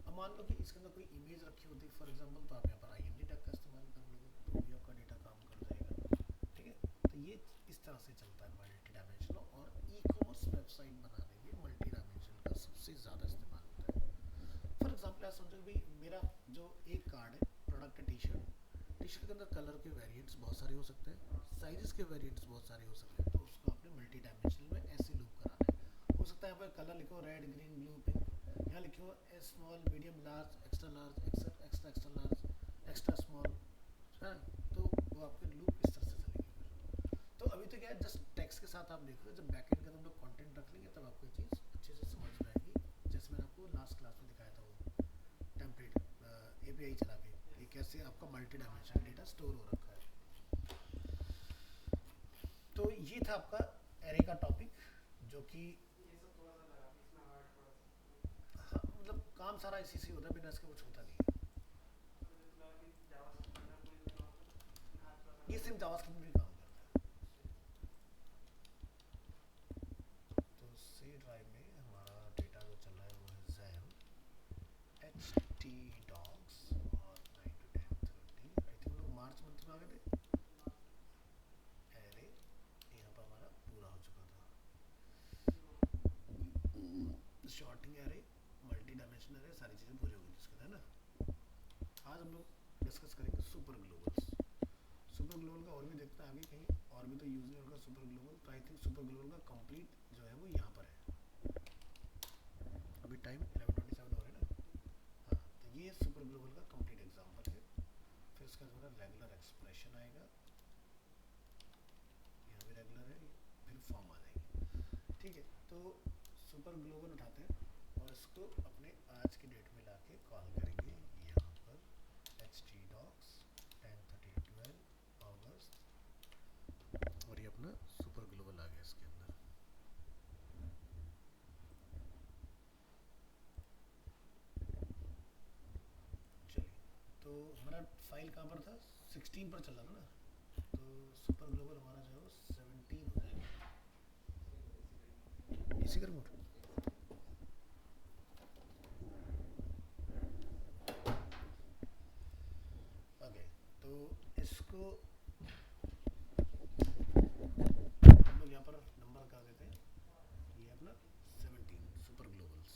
अब मान लो कि इसके अंदर कोई इमेज रखी होती है फॉर एग्जांपल, तो आप यहाँ पर IMG टैग का इस्तेमाल कर लोगे तो भी आपका डेटा काम कर जाएगा। ठीक है, तो ये इस तरह से चलता है मल्टी डायमेंशनल, और ई कॉमर्स वेबसाइट बनाने में मल्टी डायमेंशनल का सबसे ज़्यादा इस्तेमाल होता है। फॉर एग्जाम्पल आप समझो भाई मेरा जो एक कार्ड है, प्रोडक्ट है टी शर्ट के अंदर कलर के वेरिएंट्स बहुत सारे हो सकते हैं, साइजेस के वेरिएंट्स बहुत सारे हो सकते हैं, तो उसको आपने मल्टी डायमेंशनल में ऐसे लूप कराना है। हो सकता है यहाँ पर कलर लिखो रेड ग्रीन ब्लू पिंक, यहाँ लिखो small medium large extra large extra extra extra large extra small, है, तो वो आपके लूप इस तरह से चलेगी। तो अभी तो क्या है, जस्ट टेक्स्ट के साथ आप देख रहे हो, जब बैकएंड का हम लोग कंटेंट रख लेंगे तब आपको ये चीज़ अच्छे से समझ में आएगी। जैसे मैंने आपको लास्ट क्लास में दिखाया था वो टेम्पलेट API चला के ये कैसे आपका मल्टी डायमेंशनल डेटा स्टोर हो रखा है। तो ये था आपका एरे का टॉपिक, जो कि हाँ, मतलब काम सारा इसी से होता है, बिना इसके कुछ होता नहीं है। ये सिर्फ जावास्क्रिप्ट में भी काम करता है। तो सी ड्राइव में हमारा डेटा जो चल रहा है वो है जैम htdocs और 9 to 10 30, आई थिंक लोग मार्च मंथ में आ गए थे। एरे यहाँ पर हमारा पूरा हो चुका था, sorting array multi dimensional array सारी चीज़ें पूरी हो गई इसके अंदर, है ना। आज हम लोग डिस्कस करेंगे सुपर ग्लोबल्स। सुपर ग्लोबल का और भी देखते हैं आगे, कहीं और भी तो यूज़ नहीं होगा सुपर ग्लोबल, तो आई थिंक सुपर ग्लोबल का कंप्लीट जो है वो यहाँ पर है। अभी टाइम 11:27 हो रहा है ना, हाँ, तो ये सुपर ग्लोबल का कंप्लीट एग्जांपल है। फिर इसका थोड़ा रेगुलर एक्सप्रेशन आएगा, यहाँ भी रेगुलर है, फिर फॉर्म आ जाएगी। ठीक है, तो सुपर ग्लोबल उठाते हैं और इसको अपने आज की डेट में लाके कॉल करेंगे यहाँ पर htdocs 10/30/12 अगस्त, और ये अपना सुपर ग्लोबल आ गया इसके अंदर। चलिए, तो हमारा फाइल कहाँ पर था, 16 पर चल रहा था ना, तो सुपर ग्लोबल हमारा जो है वो 17 हो जाएगा, इसी का रिमोट। ओके, तो इसको हम लोग यहाँ पर नंबर कर देते हैं, ये अपना 17 सुपर ग्लोबल्स।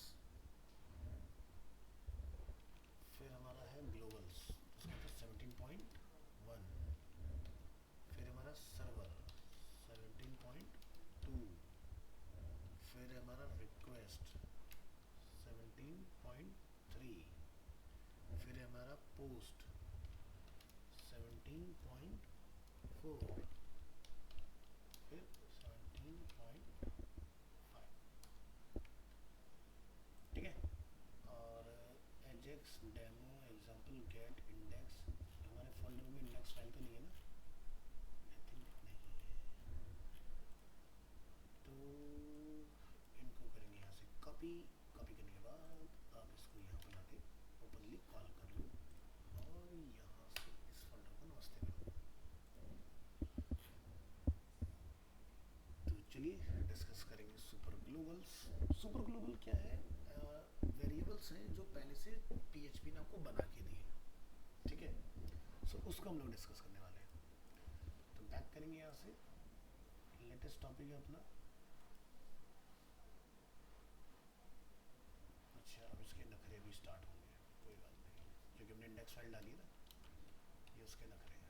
फिर हमारा है ग्लोबल्स, उसका था 17.1, फिर हमारा सर्वर 17.2, फिर हमारा रिक्वेस्ट 17.3, फिर हमारा पोस्ट 17.4, फिर 17.5। ठीक है, और Ajax demo example gate index, हमारे फोल्डर में इंडेक्स फाइल तो नहीं है ना, आई थिंक नहीं है, तो इनको करेंगे यहाँ से कॉपी करने के बाद आप इसको यहाँ पर लाके ओपनली कॉल कर लो और यहाँ से इस फोल्डर को नमस्ते करो। तो चलिए डिस्कस करेंगे सुपर ग्लोबल्स। सुपर ग्लोबल क्या है, वेरिएबल्स हैं जो पहले से PHP ने आपको बना के दिए, ठीक है, सो उसको हम लोग डिस्कस करने वाले हैं। तो बैक करेंगे यहाँ से, लेटेस्ट टॉपिक है अपना, अच्छा अब इसके नखरे भी स्टार्ट होंगे, कोई बात नहीं, क्योंकि हमने इंडेक्स फाइल डाली है ना, ये उसके नखरे हैं,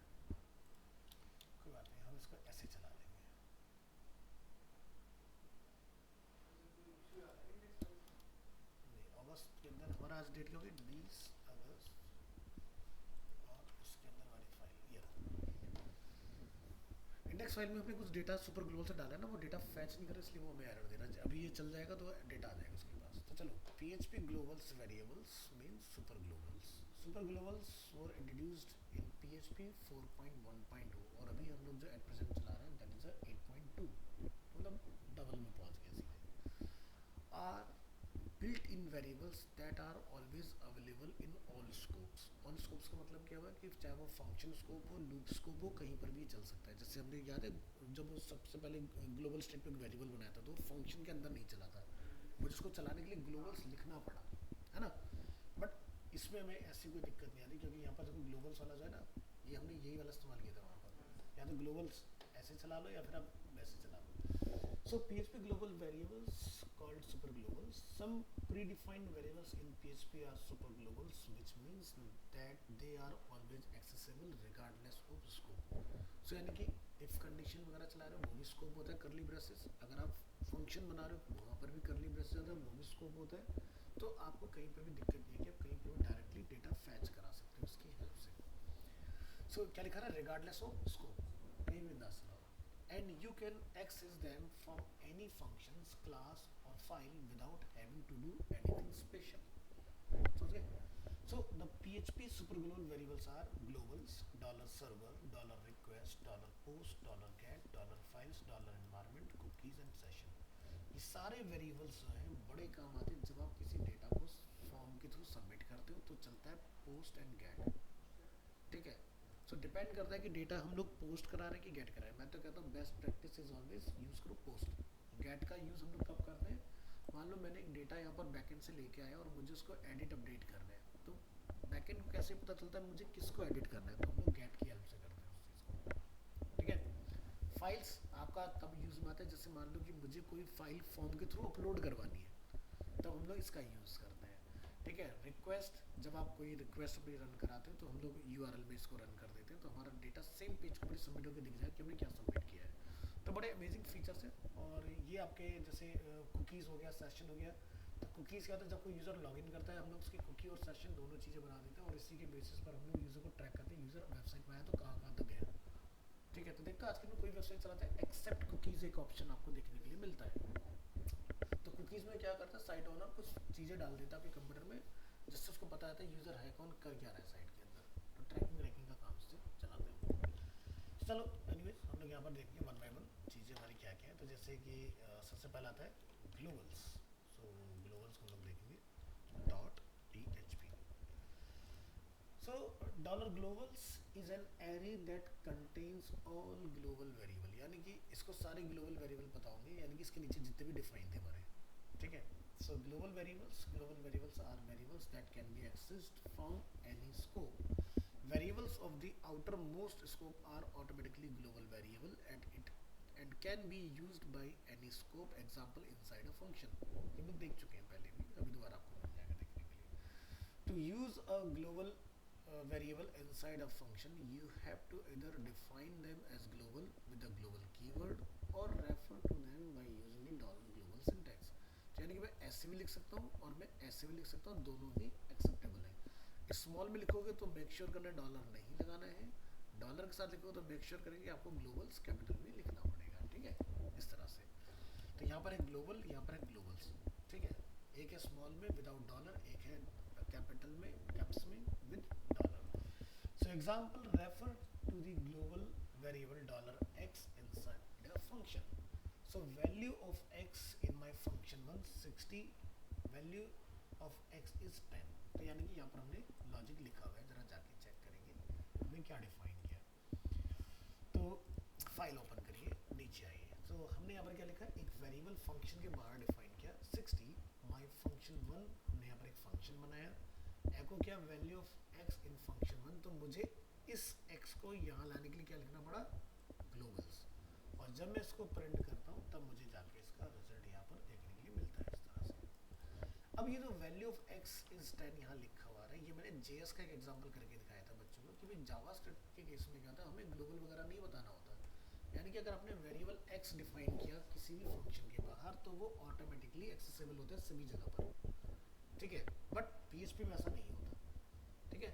कोई बात नहीं, हम इसको ऐसे चला लेंगे। नहीं, अगस्त के अंदर हमारा आज डेट क्या होगी, 20 अगस्त, और उसके अंदर हमारी फाइल ये रहा। इंडेक्स फाइल में हमने कुछ डेटा सुपर ग्लोबल से डाला है ना, वो डेटा फैच नहीं कर रहा, इसलिए वो हमें एरर दे रहा है। अभी ये चल जाएगा तो डेटा आ जाएगा उसके पास। तो चलो, PHP Global's variables means super Global's. Super Global's were introduced in PHP 4.1.2 और अभी हम लोग जो एट प्रेजेंट चला रहे हैं दैट इज 8.2, मतलब डबल में पहुंच गए सीधे। Are built in variables that are always available in all scopes। all scopes का मतलब क्या हुआ कि चाहे वो फंक्शन स्कोप हो, लूप स्कोप हो, कहीं पर भी चल सकता है। जैसे हमने याद है जब वो सबसे पहले ग्लोबल स्टेट पे वेरिएबल बनाया था तो फंक्शन के अंदर नहीं चला था, मुझे उसको चलाने के लिए ग्लोबल्स लिखना पड़ा, है ना। बट इसमें हमें ऐसी कोई दिक्कत नहीं आती, क्योंकि यहाँ पर जब ग्लोबल्स वाला जो है ना, ये हमने यही वाला इस्तेमाल किया था वहाँ पर, या तो ग्लोबल्स ऐसे चला लो या फिर आप वैसे चला लो। So PHP global variables called super globals. Some predefined variables in PHP are super globals, which means that they are always accessible regardless of scope. So यानी कि if condition वगैरह चला रहे हो वो भी scope होता है curly braces, अगर आप function बना रहे हो वहाँ पर भी curly braces होता है, वो भी scope होता है। तो आपको कहीं पर भी दिक्कत नहीं है कि आप कहीं पर भी डायरेक्टली डेटा फैच करा सकते हो उसकी हेल्प से। So क्या लिखा रहा है, regardless of scope, कहीं भी ना चलाओ। And you can access them from any functions, class or file without having to do anything special. Okay? So the PHP super global variables are globals, $server, $request, $post, $get, $files, $environment, cookies and session। ये सारे variables जो हैं बड़े काम आते हैं जब आप किसी डेटा को फॉर्म के थ्रू सबमिट करते हो, तो चलता है पोस्ट एंड गेट, ठीक है। सो डिपेंड करता है कि डेटा हम लोग पोस्ट करा रहे हैं कि गेट करा रहे हैं। मैं तो कहता हूँ best practice is always use करो पोस्ट। गेट का यूज़ हम लोग कब करते हैं, मान लो मैंने एक डेटा यहाँ पर बैकएंड से लेके आया और मुझे उसको एडिट अपडेट करना है, तो बैकएंड को कैसे पता चलता है मुझे किसको एडिट करना है, तो हम लोग गेट की हेल्प से करते हैं उस चीज़ को, ठीक है। फाइल्स आपका तब यूज़ में आता है जैसे मान लो कि मुझे कोई फाइल फॉर्म के थ्रू अपलोड करवानी है, तब हम लोग इसका यूज़ करते हैं, ठीक है। रिक्वेस्ट, जब आप कोई रिक्वेस्ट अपनी रन कराते हो तो हम लोग URL में इसको रन कर देते हैं, तो हमारा डेटा सेम पेज को सबमिट होकर दिख जाए कि हमने क्या सबमिट किया है। तो बड़े अमेजिंग फीचर्स हैं। और ये आपके जैसे कुकीज़ हो गया, सेशन हो गया, तो कुकीज़ क्या होता है, जब कोई यूज़र लॉगिन करता है हम लोग उसकी कुकी और सेशन दोनों चीज़ें बना देते हैं, और इसी के बेसिस पर हम लोग यूज़र को ट्रैक करते हैं, यूज़र वेबसाइट में आया तो कहाँ कहाँ तक गया, ठीक है। तो देखते हैं आजकल में कोई वेबसाइट चलाता है एक्सेप्ट कुकीज़ एक ऑप्शन आपको देखने के लिए मिलता है। तो कुकीज़ में क्या करता है, साइट ओनर कुछ चीज़ें डाल देता है आपके कंप्यूटर में, जिससे उसको पता रहता है यूज़र है कौन, कर क्या रहा है साइट के अंदर, तो ट्रैकिंग रैकिंग का काम से चलाते हैं। चलो एनीवेज हम लोग यहाँ पर देखेंगे वन बाय वन चीज़ें हमारी क्या क्या है। तो जैसे कि सबसे पहला आता है ग्लोबल्स। सो ग्लोबल्स को हम लोग देखेंगे .php। So $globals is an array that contains all global variable, यानी कि इसको सारे ग्लोबल वेरिएबल पता होंगे, यानी कि इसके नीचे जितने भी डिफाइन थे हमारे, ठीक है। So global variables are variables that can be accessed from any scope। Variables of the outermost scope are automatically global variable and can be used by any scope, example inside a function। ये लोग देख चुके हैं पहले भी, अभी दोबारा आपको मिल जाएगा देखने के लिए। To use a global variable inside a function, you have to either define them as global with a global keyword or refer to them by using the $global syntax। यानी कि मैं ऐसे भी लिख सकता हूँ और मैं ऐसे भी लिख सकता हूँ, दोनों ही एक्सेप्टेबल है। स्मॉल में लिखोगे तो मेक श्योर करना डॉलर नहीं लगाना है, डॉलर के साथ लिखोगे तो मेक श्योर करेंगे आपको ग्लोबल्स कैपिटल में लिखना पड़ेगा, ठीक है, इस तरह से। तो यहाँ पर है ग्लोबल, यहाँ पर है ग्लोबल्स, ठीक है। एक है स्मॉल में विदाउट डॉलर, एक है कैपिटल में कैप्स में with dollar. So example, refer to the global variable $x inside a function। So value of x in my function 160, value of x is 10। तो यानी कि यहाँ पर हमने लॉजिक लिखा हुआ है, जरा जाके चेक करेंगे हमने क्या डिफाइन किया। तो फाइल ओपन करिए, नीचे आइए, तो हमने यहाँ पर क्या लिखा है, एक वेरिएबल फंक्शन के बाहर डिफाइन किया 60 माई फंक्शन 1। हमने यहाँ पर एक फंक्शन बनाया, एको क्या, value of x in function 1। तो मुझे इस x को यहाँ लाने के लिए क्या लिखना पड़ा, ग्लोबल्स, और जब मैं इसको प्रिंट करता हूँ तब मुझे जाके इसका रिजल्ट यहाँ पर देखने के लिए मिलता है इस तरह से। अब ये जो वैल्यू ऑफ x इज 10 यहाँ लिखा हुआ है, ये मैंने JS का एक एग्जांपल करके दिखाया था बच्चों को कि भाई जावास्क्रिप्ट के केस में क्या होता है, हमें ग्लोबल वगैरह नहीं बताना होता। यानी कि अगर आपने वेरिएबल एक्स डिफाइन किया किसी भी फंक्शन के बाहर तो वो ऑटोमेटिकली एक्सेसिबल होता है सभी जगह पर, ठीक है। बट पीएचपी में ऐसा नहीं होता, ठीक है।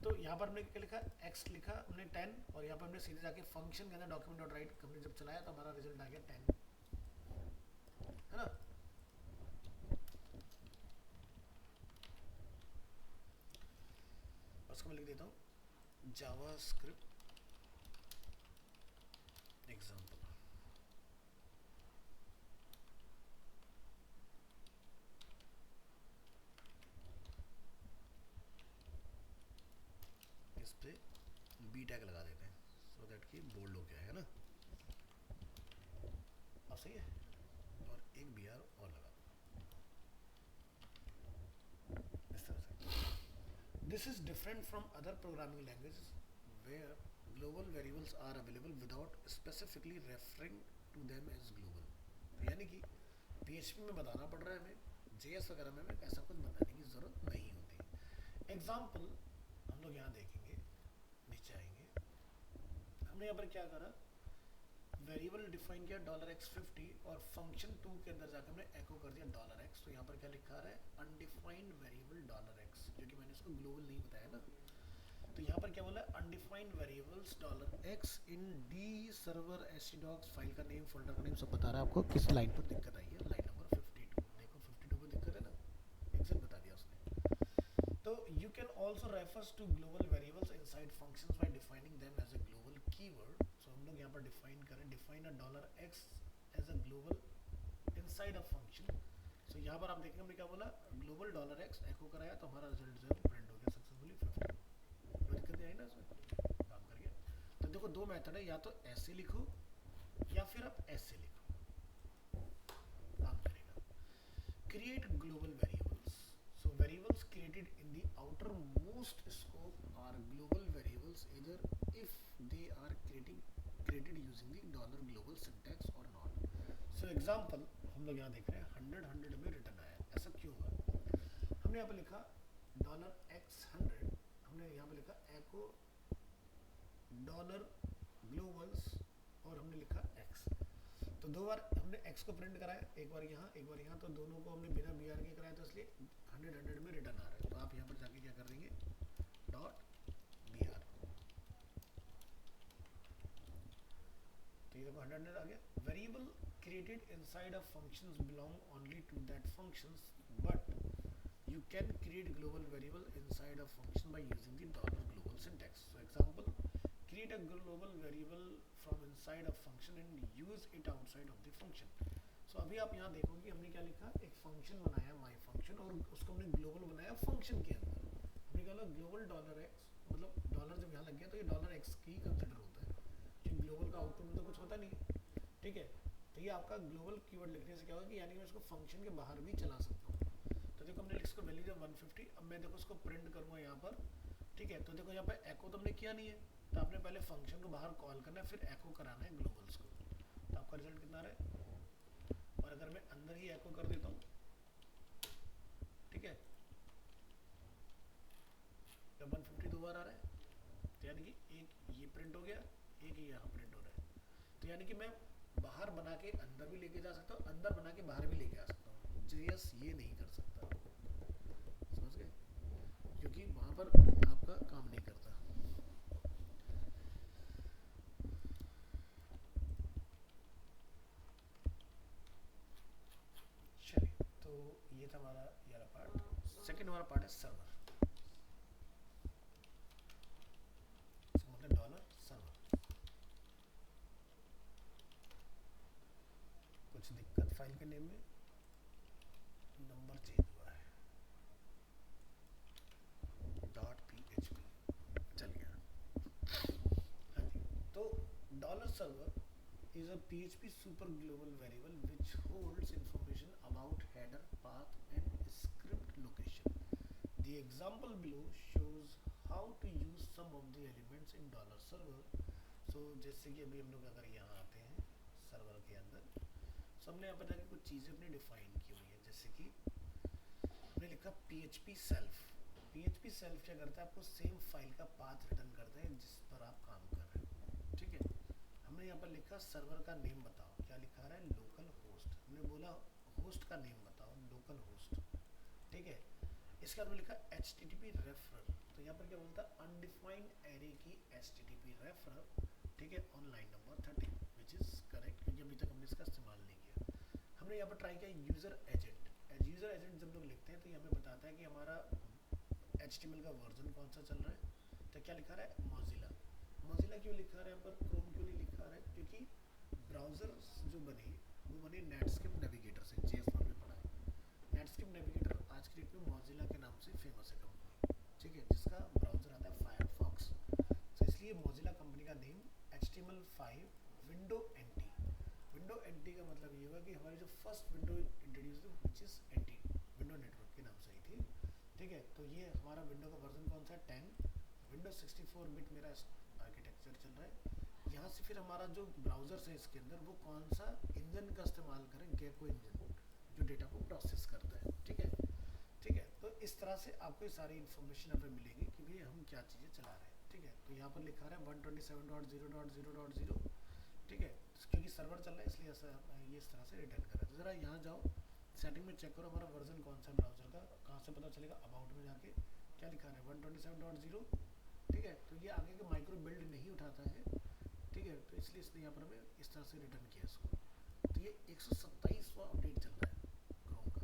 तो यहाँ पर हमने क्या लिखा, एक्स लिखा हमने 10, और यहाँ पर हमने सीधे जाके फंक्शन के अंदर डॉक्यूमेंट डॉट राइट हमने जब चलाया तो हमारा रिजल्ट आ गया 10, है ना। उसको मैं लिख देता हूँ जावास्क्रिप्ट एग्जाम्पल। इस पे बी टैग लगा देते हैं सो दैट कि बोल्ड हो गया है ना, अब सही है। और एक बी आर और लगा दो इस तरह से। This is different from other programming languages where global variables are available without specifically referring to them as global. यानी कि पीएचपी में बताना पड़ रहा है हमें, जेएस वगैरह में हमें ऐसा कुछ बताने की ज़रूरत नहीं होती। एग्जाम्पल हम लोग यहाँ देखेंगे, नीचे आएंगे, हमने यहाँ पर क्या करा, वेरिएबल डिफाइन किया $x50 और फंक्शन 2 के अंदर जाकर हमने एको कर दिया $x। तो यहाँ पर क्या लिखा रहा है, अनडिफाइंड वेरिएबल $x, जो कि मैंने इसको ग्लोबल नहीं बताया ना। तो यहाँ पर क्या बोला, अनडिफाइंड वेरिएबल्स $x इन डी सर्वर एचडॉक्स, फाइल का नेम, फोल्डर का नेम सब बता रहा है आपको। किस लाइन पर दिक्कत आई है, लाइन नंबर 52, देखो 52 पर दिक्कत है ना, एग्जैक्ट बता दिया उसने। तो you can also refers to global variables inside functions by defining them as a global keyword. So हम लोग यहाँ पर डिफाइन करें, define a $x as a global inside a function. So यहाँ पर आप देखेंगे हमने क्या बोला, ग्लोबल $x एको कराया तो हमारा रिजल्ट जो है प्रिंट हो गया सक्सेसफुली 50। कोई दिक्कत नहीं आई ना इसमें, काम कर गया। तो देखो दो मेथड है, या तो ऐसे लिखो या फिर आप ऐसे लिखो, काम करेगा। Create global variables. So variables created in the outermost scope are global variables either if they are created using the $global syntax or not. So example हम लोग यहाँ देख रहे हैं 100 में रिटर्न आया, ऐसा क्यों हुआ। हमने यहाँ पे लिखा $x100, हमने यहाँ पे लिखा एको $globals और हमने लिखा x। तो दो बार हमने x को प्रिंट कराया, एक बार यहाँ एक बार यहाँ, तो दोनों को हमने बिना बी आर के कराया, तो इसलिए 100 में रिटर्न आ रहा है। तो आप यहाँ पर जाके क्या कर देंगे, डॉट बी आर, तो ये देखो 100 आ गया। Variable created inside of functions belong only to that functions, but you can create global variable inside a function by using the $global syntax. So example, create a global variable from inside a function and use it outside of the function. So अभी आप यहाँ देखोगे हमने क्या लिखा, एक function बनाया my function और उसको हमने ग्लोबल बनाया फंक्शन के अंदर। हमने कहा ग्लोबल $x, मतलब डॉलर जब यहाँ लग गया तो ये $x की कंसिडर होता है, क्योंकि ग्लोबल का आउटपुट में तो कुछ होता नहीं, ठीक है। तो ये आपका ग्लोबल कीवर्ड लिखने से क्या होगा कि यानी मैं इसको फंक्शन के बाहर भी चला सकता हूँ। तो देखो हमने इसको वैल्यू दिया 150, अब मैं देखो इसको प्रिंट करूँगा यहाँ पर, ठीक है। तो देखो यहाँ पे एको तो हमने किया नहीं है, तो आपने पहले फंक्शन को बाहर कॉल करना है, फिर एको कराना है ग्लोबल्स को, तो आपका रिजल्ट कितना आ रहा है। और अगर मैं अंदर ही एको कर देता हूँ, ठीक है, तो 150 दो बार आ रहा है, तो यानी कि एक ये प्रिंट हो गया, एक ही यहाँ प्रिंट हो रहा है। तो यानी कि मैं बाहर बना के अंदर भी लेके जा सकता हूँ, अंदर बना के बाहर भी लेके आ सकता हूँ। जेएस ये नहीं कर सकता, समझ गए, क्योंकि वहां पर आपका काम नहीं करता। चलिए, तो ये था हमारा ये वाला पार्ट। सेकंड हमारा पार्ट है सर्वर, मतलब $सर्वर। कुछ दिक्कत फाइल के नेम में, नंबर चेंज हुआ है, .php चल गया। हाँ जी, तो $server is a PHP super global variable which holds information about header, path and script location. The example below shows how to use some of the elements in $server. So जैसे कि अभी हम लोग अगर यहाँ आते हैं सर्वर के अंदर, so हमने यहाँ पर जाके कुछ चीज़ें अपनी डिफाइन की हुई है, जैसे कि हमने लिखा PHP self, PHP सेल्फ क्या करता है, आपको सेम फाइल का पाथ रिटर्न करता है जिस पर आप काम कर रहे हो, ठीक है। हमने यहाँ पर लिखा सर्वर का नेम बताओ, क्या लिखा रहा है, लोकल होस्ट। हमने बोला होस्ट का नेम बताओ, लोकल होस्ट, ठीक है। इसके बाद में लिखा HTTP रेफरर, तो यहाँ पर क्या बोलता है, अनडिफाइंड एरे की HTTP रेफरर, ठीक है, on line number 13, which is correct क्योंकि अभी तक हमने इसका इस्तेमाल नहीं किया। हमने यहाँ पर ट्राई किया यूजर एजेंट। यूजर एजेंट जब लोग लिखते हैं तो ये हमें बताता है कि हमारा HTML का वर्जन कौन सा चल रहा है। तो क्या लिखा रहा है, मोजिला। मोजिला क्यों लिखा रहा है यहाँ पर, क्रोम क्यों नहीं लिखा रहा है, क्योंकि ब्राउजर जो बने वो बने नेटस्केप नेविगेटर से, JS में पढ़ा है। नेटस्केप नेविगेटर आज की डेट में मोजिला के नाम से फेमस है कंपनी, ठीक है, जिसका ब्राउजर आता है फायरफॉक्स। तो इसलिए मोजिला कंपनी का name HTML5 window anti. Window anti का मतलब ये होगा कि हमारी जो फर्स्ट विंडो इंट्रोड्यूस हुई which is anti, window network के नाम से ही थी, ठीक है। तो ये हमारा विंडो का वर्जन कौन सा है, 10। विंडो 64 बिट मेरा आर्किटेक्चर चल रहा है। यहाँ से फिर हमारा जो ब्राउजर है इसके अंदर वो कौन सा इंजन का इस्तेमाल करें, गेको इंजन, जो डेटा को प्रोसेस करता है, ठीक है, ठीक है। तो इस तरह से आपको ये सारी इन्फॉर्मेशन यहाँ पे मिलेगी कि भाई हम क्या चीज़ें चला रहे हैं, ठीक है। तो यहाँ पर लिखा रहा है 127.0.0.0, ठीक है, क्योंकि सर्वर चल रहा है इसलिए ऐसा ये इस तरह से रिटर्न कर रहा है। तो ज़रा यहाँ जाओ सेटिंग में चेक करो हमारा वर्जन कौन सा है ब्राउजर का, कहाँ से पता चलेगा, अबाउट में जाके क्या लिखा है 127.0, ठीक है। तो ये आगे के माइक्रो बिल्ड नहीं उठाता है, ठीक है, तो इसलिए इसने यहाँ पर हमें इस तरह से रिटर्न किया इसको। तो ये 127वां अपडेट चल रहा है क्रोम का।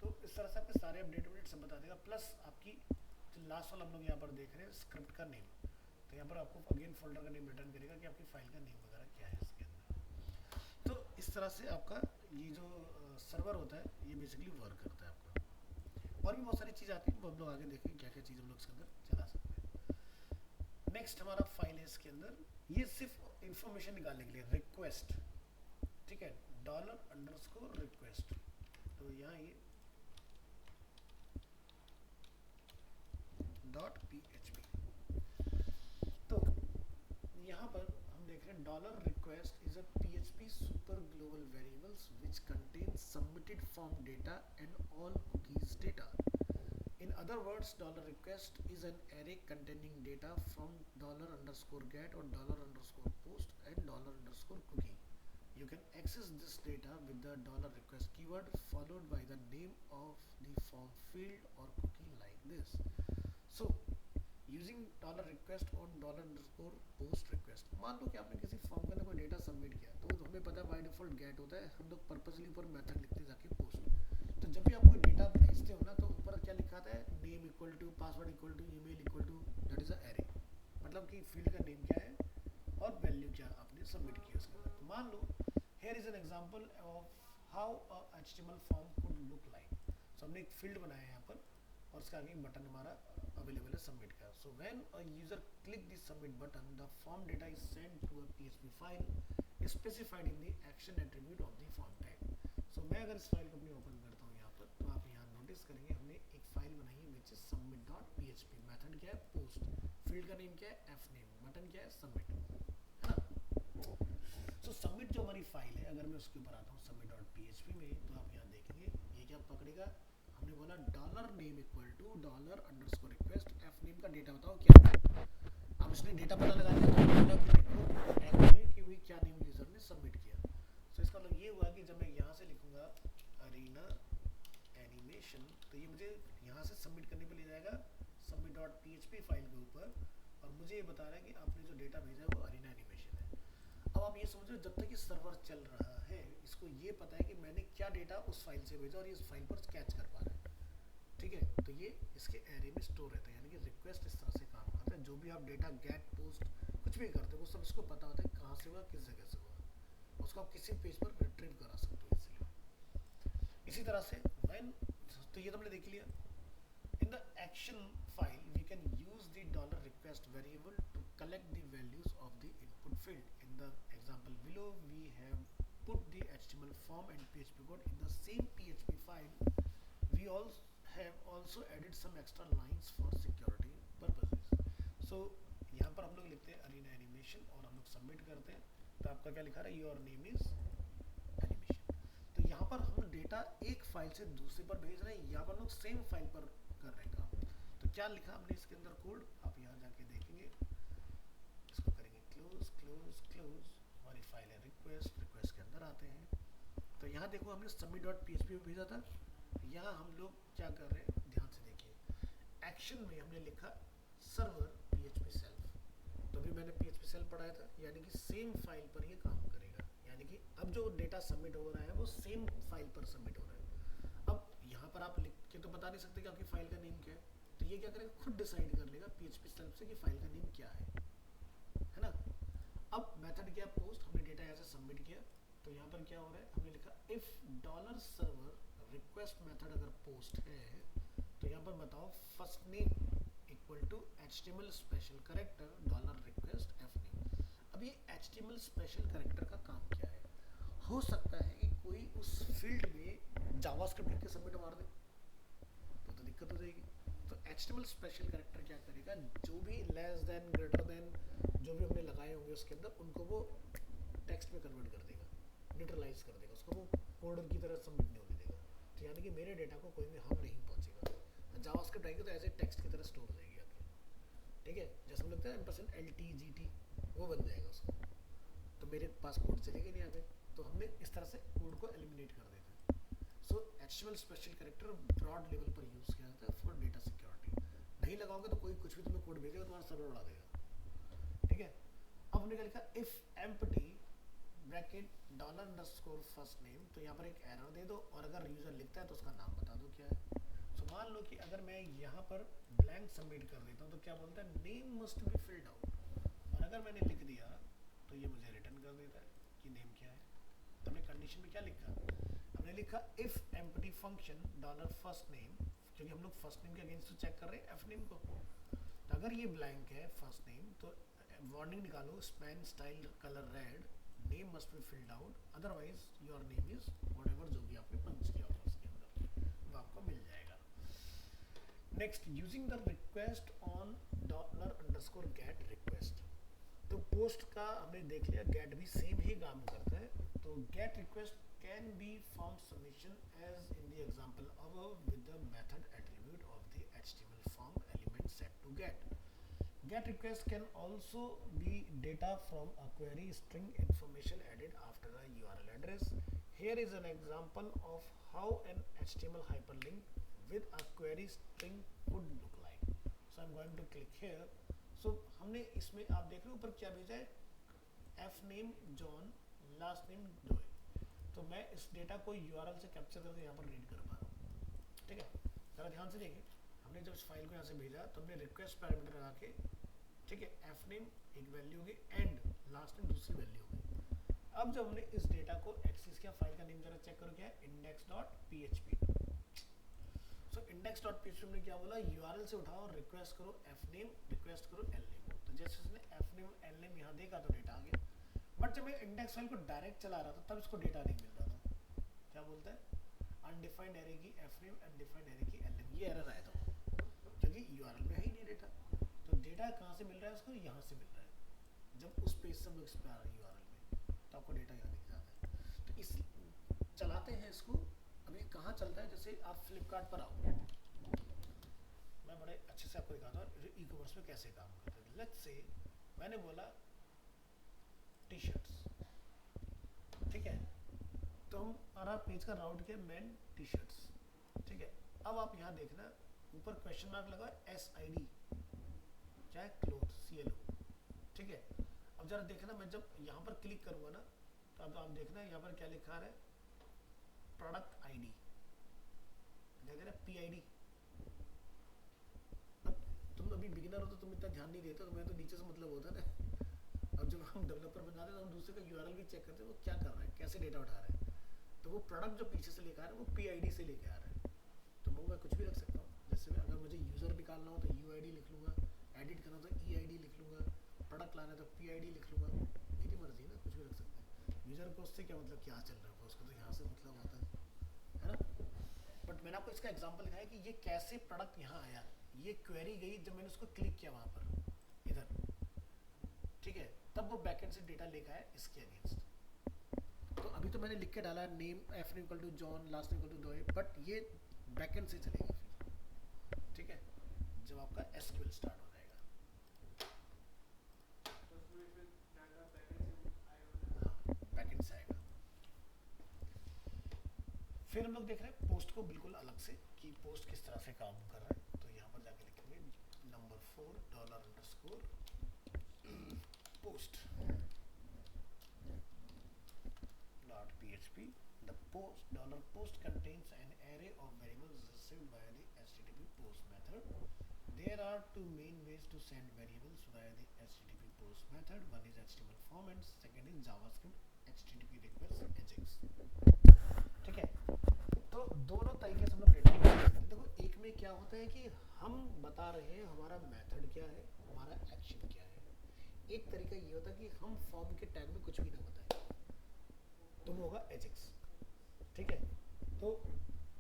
तो इस तरह से आपके सारे अपडेट सब बता देगा, प्लस आपकी जो लास्ट वाला हम लोग यहाँ पर देख रहे हैं स्क्रिप्ट का नेम, तो यहाँ पर आपको अगेन फोल्डर का नेम रिटर्न करेगा कि आपकी फाइल का नेम वगैरह क्या है इसके अंदर। तो इस तरह से आपका ये जो सर्वर होता है ये बेसिकली वर्क करता है आपका। और भी बहुत सारी चीज़ आती है, वो हम लोग आगे देखेंगे क्या क्या चीज़ हम लोग इसके अंदर चला सकते हैं। नेक्स्ट हमारा फाइल है इसके अंदर, ये सिर्फ इंफॉर्मेशन निकालने के लिए रिक्वेस्ट, ठीक है, $_request। तो यहाँ ये .php, तो यहाँ पर हम देख रहे हैं $request is a PHP super global variables which contains submitted form data and all cookies data. In other words, $request is an array containing data from $_get or $_post and $_cookie. You can access this data with the $request keyword followed by the name of the form field or cookie like this. So using $request और $_post request, मान लो कि आपने किसी form के अंदर कोई data submit किया, तो हमें पता है बाय डिफॉल्ट गेट होता है, हम लोग पर्पसली ऊपर मेथड लिखते हैं जाके पोस्ट। तो जब भी आप कोई डेटा भेजते हो ना तो ऊपर क्या लिखा आता है, name equal to, password equal to, email equal to, that is a array, मतलब कि फील्ड का नेम क्या है और वैल्यू क्या आपने सबमिट किया उसके अंदर। तो मान लो here is an example of how a HTML form could look like. So हमने एक फील्ड बनाया है यहाँ पर और उसका आगे बटन हमारा अवेलेबल है सबमिट का। So when a user click this submit button, the form data is sent to a PHP file specified in the action attribute of the form type. So मैं अगर इस फाइल को अपनी open करता हूँ यहाँ पर, तो आप यहाँ नोटिस करेंगे हमने एक फाइल बनाई है विच इज submit.php। मेथड क्या है, पोस्ट, फील्ड का नेम क्या है, fname, बटन क्या है, सबमिट, है ना। सो सबमिट जो हमारी फाइल है, अगर मैं उसके ऊपर आता हूँ submit.php में, तो आप यहाँ देखेंगे ये क्या पकड़ेगा, हमने बोला $name equal to $_request, fname का डेटा बताओ क्या है। अब इसने डेटा पता लगा लिया तो बोला कि देखो टैग में कि भाई क्या नेम यूजर ने सबमिट किया। सो इसका मतलब ये हुआ कि जब मैं यहाँ से लिखूंगा अरीना एनिमेशन, तो ये मुझे यहाँ से सबमिट करने पे ले जाएगा submit.php फाइल के ऊपर, और मुझे ये बता रहा है कि आपने जो डेटा भेजा है वो अरीना एनिमेशन है। अब आप ये समझो जब तक ये सर्वर चल रहा है इसको ये पता है कि मैंने क्या डेटा उस फाइल से भेजा और ये इस फाइल पर कैच कर पा रहा है, ठीक है। तो ये इसके एरे में स्टोर रहता है, यानी कि रिक्वेस्ट इस तरह से काम करता है। जो भी आप डेटा गेट, पोस्ट कुछ भी करते हो वो सब इसको पता होता है कहाँ से हुआ, किस जगह से हुआ, उसको आप किसी पेज पर रिट्रीव करा सकते हो इसलिए। इसी तरह से व्हेन, तो ये तो हमने देख लिया। In the action file we can use the $request variable to collect the values of the input field. In the example below we have put the HTML form and PHP code in the same PHP file. We all have also added some extra lines for security purposes. So यहाँ पर हम लोग लिखते हैं arena animation और हम लोग submit करते हैं, तो आपका क्या लिखा रहा है, योर नेम इज एनिमेशन। तो यहाँ पर हम डेटा एक फाइल से दूसरे पर भेज रहे हैं, यहाँ पर लोग सेम फाइल पर कर रहे हैं काम। तो क्या लिखा हमने इसके अंदर कोड, आप यहाँ जाके देखेंगे, इसको करेंगे क्लोज क्लोज क्लोज, हमारी फाइल है रिक्वेस्ट, रिक्वेस्ट के अंदर आते हैं। तो यहाँ देखो हमने submit dot P H P भेजा था, यहाँ हम लोग क्या कर रहे हैं ध्यान से देखिए, एक्शन में हमने लिखा server P H P self. तो अभी मैंने पी एच पी सेल्फ पढ़ाया था, यानी कि सेम फाइल पर ये काम करेगा, यानी कि अब जो डेटा सबमिट हो रहा है वो सेम फाइल पर सबमिट हो रहा है। अब यहाँ पर आप लिख के तो बता नहीं सकते कि आपकी फाइल का नेम क्या है, तो ये क्या करेगा, खुद डिसाइड कर लेगा पी एच पी सेल्फ से कि फाइल का नेम क्या है ना। अब मेथड क्या, पोस्ट, हमने डेटा यहाँ से सबमिट किया, तो यहाँ पर क्या हो रहा है, हमने लिखा if dollar server request method अगर पोस्ट है, तो यहाँ पर बताओ first name equal to HTML special character dollar request F name. अब ये HTML स्पेशल करेक्टर का काम क्या है, हो सकता है कि कोई उस फील्ड में जावास्क्रिप्ट लिख के सबमिट मार दे, तो दिक्कत हो जाएगी। तो HTML स्पेशल करेक्टर क्या करेगा, जो भी लेस देन ग्रेटर देन जो भी हमने लगाए होंगे उसके अंदर, उनको वो टेक्स्ट में कन्वर्ट कर देगा, न्यूट्रलाइज कर देगा, उसको वो कोड की तरह सबमिट नहीं होने देगा। तो यानी कि मेरे डेटा को कोई भी हार्म नहीं पहुंचेगा। जावास्क्रिप्ट आएगी तो ऐसे टेक्स्ट की तरह स्टोर हो जाएगी आपकी, ठीक है, जैसे हम लगता है %LTGT वो बन जाएगा उसको, तो मेरे पास कोड चलेगा नहीं आगे। तो हमने इस तरह से कोड को एलिमिनेट कर देते हैं। So HTML special character broad level पर यूज़ किया जाता है फॉर डेटा सिक्योरिटी। नहीं लगाओगे तो कोई कुछ भी तुम्हें कोड भेजेगा, तुम्हारा सर्वर उड़ा देगा, ठीक है। अब हमने क्या लिखा, if empty bracket $_ first name, तो यहाँ पर एक एरर दे दो, और अगर यूज़र लिखता है तो उसका नाम बता दो क्या है। तो मान लो कि अगर मैं यहाँ पर ब्लैंक सबमिट कर देता हूँ तो क्या बोलता है, name must be filled out, और अगर मैंने लिख दिया तो ये मुझे रिटर्न कर देता है कि नेम क्या है। तो हमने कंडीशन में क्या लिखा, हमने लिखा इफ एम्प्टी फंक्शन $_ नेम, क्योंकि हम लोग फर्स्ट नेम के अगेंस्ट तो चेक कर रहे हैं एफ नेम को, तो अगर ये ब्लैंक है फर्स्ट नेम तो वार्निंग निकालो, span style colour red, name must be filled out, otherwise your name is whatever, जो भी आपने पंच किया होगा उसके अंदर वो आपको मिल जाएगा। Next, using the request on $_get request, तो पोस्ट का हमने देख लिया, गेट भी सेम ही काम करता है। तो get request can be found submission as in the example above with the method attribute of the HTML form element set to get. Get request can also be data from a query string information added after a URL address. Here is an example of how an HTML hyperlink with a query string would look like. So I'm going to click here. So हमने इसमें आप देख रहे हो ऊपर क्या भेजा है, F name John, last name Joe. तो मैं इस डेटा को URL से कैप्चर करके यहाँ पर रीड कर पा रहा हूँ, ठीक है। ज़रा ध्यान से देखिए, हमने जब इस फाइल को यहाँ से भेजा तो हमने रिक्वेस्ट पैरामीटर लगा के, ठीक है, एफ नेम एक वैल्यू होगी एंड लास्ट नेम दूसरी वैल्यू होगी। अब जब हमने इस डेटा को एक्सेस किया, फाइल का नेम जरा चेक करो क्या है, index.php। सो index.php में क्या बोला, URL से उठाओ, रिक्वेस्ट करो एफ नेम, रिक्वेस्ट करो एल नेम। तो जैसे उसने एफ नेम एल नेम यहाँ देखा तो डेटा आ गया, बट जब मैं इंडेक्स फाइल को डायरेक्ट चला रहा था तब इसको डेटा नहीं मिल रहा था। क्या बोलता है, अनडिफाइंड एरे की एफ नेम, अनडिफाइंड एरे की एल नेम, ये एरर आया था क्योंकि URL में है ही नहीं डेटा। तो डेटा कहाँ से मिल रहा है उसको, यहाँ से मिल रहा है। जब उस पेज से हम लोग इस पर आ रहा है URL में, तो आपको डेटा यहाँ दिख जाता है। तो इस चलाते हैं इसको। अब ये कहाँ चलता है, जैसे आप फ्लिपकार्ट पर आओ, मैं बड़े अच्छे से आपको दिखाता हूँ ई कॉमर्स में कैसे काम करते हैं। लेट्स से मैंने बोला टी शर्ट्स, ठीक है, तो हमारा पेज का राउट किया मैन टी शर्ट्स, ठीक है। अब आप यहाँ देखना ऊपर क्वेश्चन मार्क लगा SID, चाहे क्लोथ CLO, ठीक है। अब जरा देखना, मैं जब यहाँ पर क्लिक करूँगा ना, तो अब आप देखना यहाँ पर क्या लिखा है, प्रोडक्ट ID, देख रहे PID। अब तुम अभी बिगिनर हो तो तुम इतना ध्यान नहीं देते, तो मैं तो नीचे से मतलब होता है ना। अब जब हम डेवलपर बन जाते हैं तो हम दूसरे का URL भी चेक करते हैं वो क्या कर रहा है, कैसे डेटा उठा रहा है। तो वो प्रोडक्ट जो पीछे से लेकर आ रहा है वो PID से लेके आ रहा है। तो मैं कुछ भी रख सकता हूँ, जैसे अगर मुझे यूज़र निकालना हो तो UID लिख लूँगा, एडिट करना तो EID लिख लूँगा, प्रोडक्ट लाना तो PID लिख लूँगा, मेरी मर्जी ना, कुछ भी रख सकते हैं। यूज़र को उससे क्या मतलब, क्या चल रहा है उसको तो यहाँ से मतलब होता है ना। बट मैंने आपको इसका एग्जांपल दिखाया कि ये कैसे प्रोडक्ट यहाँ आया, ये क्वेरी गई जब मैंने उसको क्लिक किया वहाँ पर इधर, ठीक है, तब वो बैकएंड से डेटा लेकर आया इसके अगेंस्ट। तो अभी तो मैंने लिख के डाला name F name equal to John, last name equal to Doe, but ये बैकएंड से चलेगा फिर, ठीक है। जब आपका एसक्यूएल स्टार्ट हो जाएगा। बैकएंड से आएगा। फिर हम लोग देख रहे हैं पोस्ट को बिल्कुल अलग से कि पोस्ट किस तरह से काम कर रहा है। तो यहाँ पर जाके लिखेंगे number 4 $_ post .php. The $post contains an array of variables received via the HTTP post method. There are two main ways to send variables via the HTTP post method. One is HTML form and second is JavaScript HTTP request AJAX. ठीक है, तो दोनों तरीके से हम लोग data निकाल सकते हैं। देखो एक में क्या होता है कि हम बता रहे हैं हमारा मेथड क्या है, हमारा एक्शन क्या है। एक तरीका ये होता है कि हम फॉर्म के टैग में कुछ भी ना बताएं, तो वो होगा एजेक्स। ठीक है, तो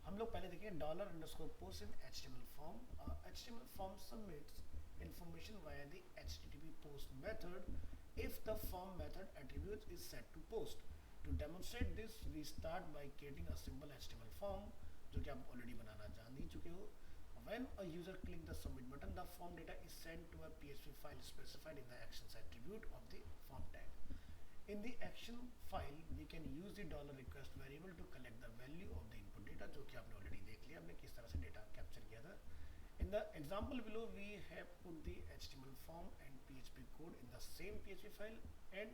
हम लोग पहले देखें $_post in HTML form. HTML form submits information via the HTTP post method if the form method attribute is set to post. To demonstrate this, we start by creating a simple HTML form, जो कि आप already बनाना जान ही चुके हो। When a user clicks the submit button, the form data is sent to a PHP file specified in the actions attribute of the form tag. In the action file, we can use the $request variable to collect the value of the input data, जो कि आपने already देख लिया हमने किस तरह से data capture किया था। In the example below, we have put the HTML form and PHP code in the same PHP file, and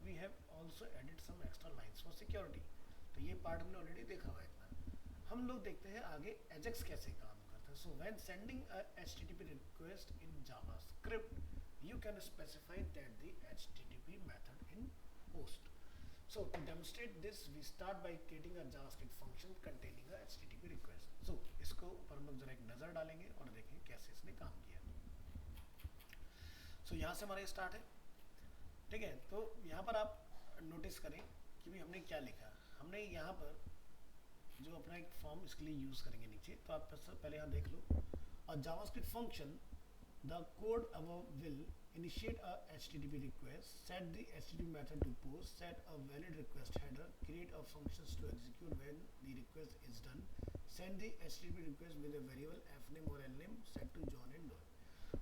we have also added some extra lines for security. तो ये पार्ट हमने already देखा हुआ है इतना। हम लोग देखते हैं आगे AJAX कैसे काम करता है। So when sending a HTTP request in JavaScript, you can specify that the HTTP method in post. So to demonstrate this, we start by creating a JavaScript function containing a HTTP request. So इसको ऊपर हम लोग जरा एक नज़र डालेंगे और देखें कैसे इसने काम किया। So यहाँ से हमारा स्टार्ट है। ठीक है, तो यहाँ पर आप नोटिस करें कि भाई हमने क्या लिखा। हमने यहाँ पर जो अपना एक फॉर्म इसके लिए यूज़ करेंगे नीचे, तो आप पहले यहाँ देख लो। और JavaScript function, the code above will initiate a HTTP request, set the HTTP method to post, set a valid request header, create a functions to execute when the request is done, send the HTTP request with a variable fname or lname set to John and Doe.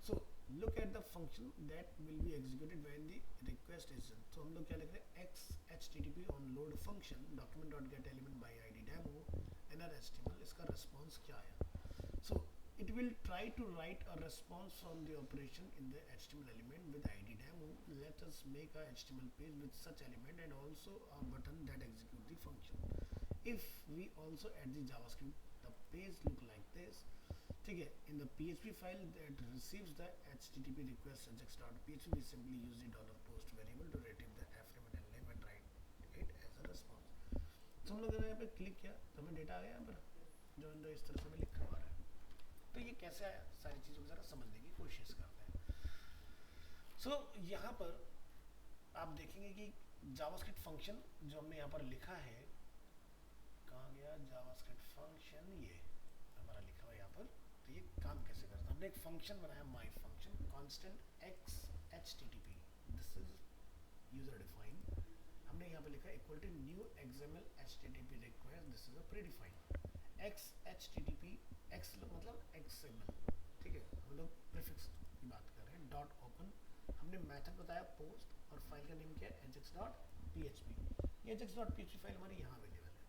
So look at the function that will be executed when the request is done. तो हम लोग क्या लिख रहे हैं, x http on load function document.get element by id demo nr.html, इसका response क्या आया। So it will try to write a response from the operation in the HTML element with id demo. Let us make a HTML page with such element and also a button that execute the function. If we also add the JavaScript, the page look like this. ठीक है, in the PHP file that receives the HTTP request AJAX.php, we simply use the $post variable to retrieve the fname and lname and write it as a response. तो हम लोग यहाँ पे click किया तो हमें डेटा आ गया यहाँ पर जो इस तरह से हमें लिखा हुआ है। तो ये कैसे आया, सारी चीज़ों को ज़रा समझने की कोशिश करते हैं। So यहाँ पर आप देखेंगे कि JavaScript फंक्शन जो हमने यहाँ पर लिखा है, कहाँ गया JavaScript फंक्शन, ये हमारा लिखा हुआ है यहाँ पर। तो ये काम कैसे करता है, हमने एक फंक्शन बनाया my function constant x http, this is user defined। हमने यहाँ पे लिखा equal to new XML HTTP request, this is a predefined x http, x मतलब XML। ठीक है, हम लोग प्रीफिक्स की बात कर रहे हैं। डॉट ओपन, हमने मेथड बताया पोस्ट और फाइल का नेम क्या है ajax.php। ये ajax.php फाइल हमारी यहाँ अवेलेबल है,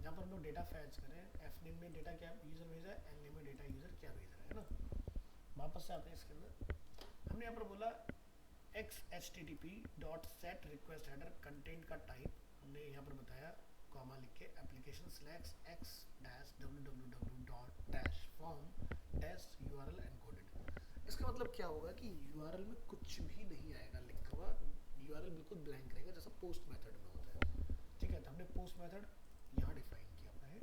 जहाँ पर हम लोग डेटा फैच कर रहे हैं। एफ नेम में डेटा क्या यूज़र भेजा है, एल नेम में डेटा यूज़र क्या भेज रहा है ना। वापस से आते हैं इसके अंदर, हमने यहाँ पर बोला x http dot set request header, content का टाइप हमने यहाँ पर बताया कॉमा लिख के application slash x dash www dot dash form dash URL encoded. इसका मतलब क्या होगा कि URL में कुछ भी नहीं आएगा लिखा हुआ, URL बिल्कुल ब्लैंक रहेगा जैसा पोस्ट मेथड में होता है। ठीक है, तो हमने पोस्ट मेथड यहाँ डिफाइन किया हुआ है।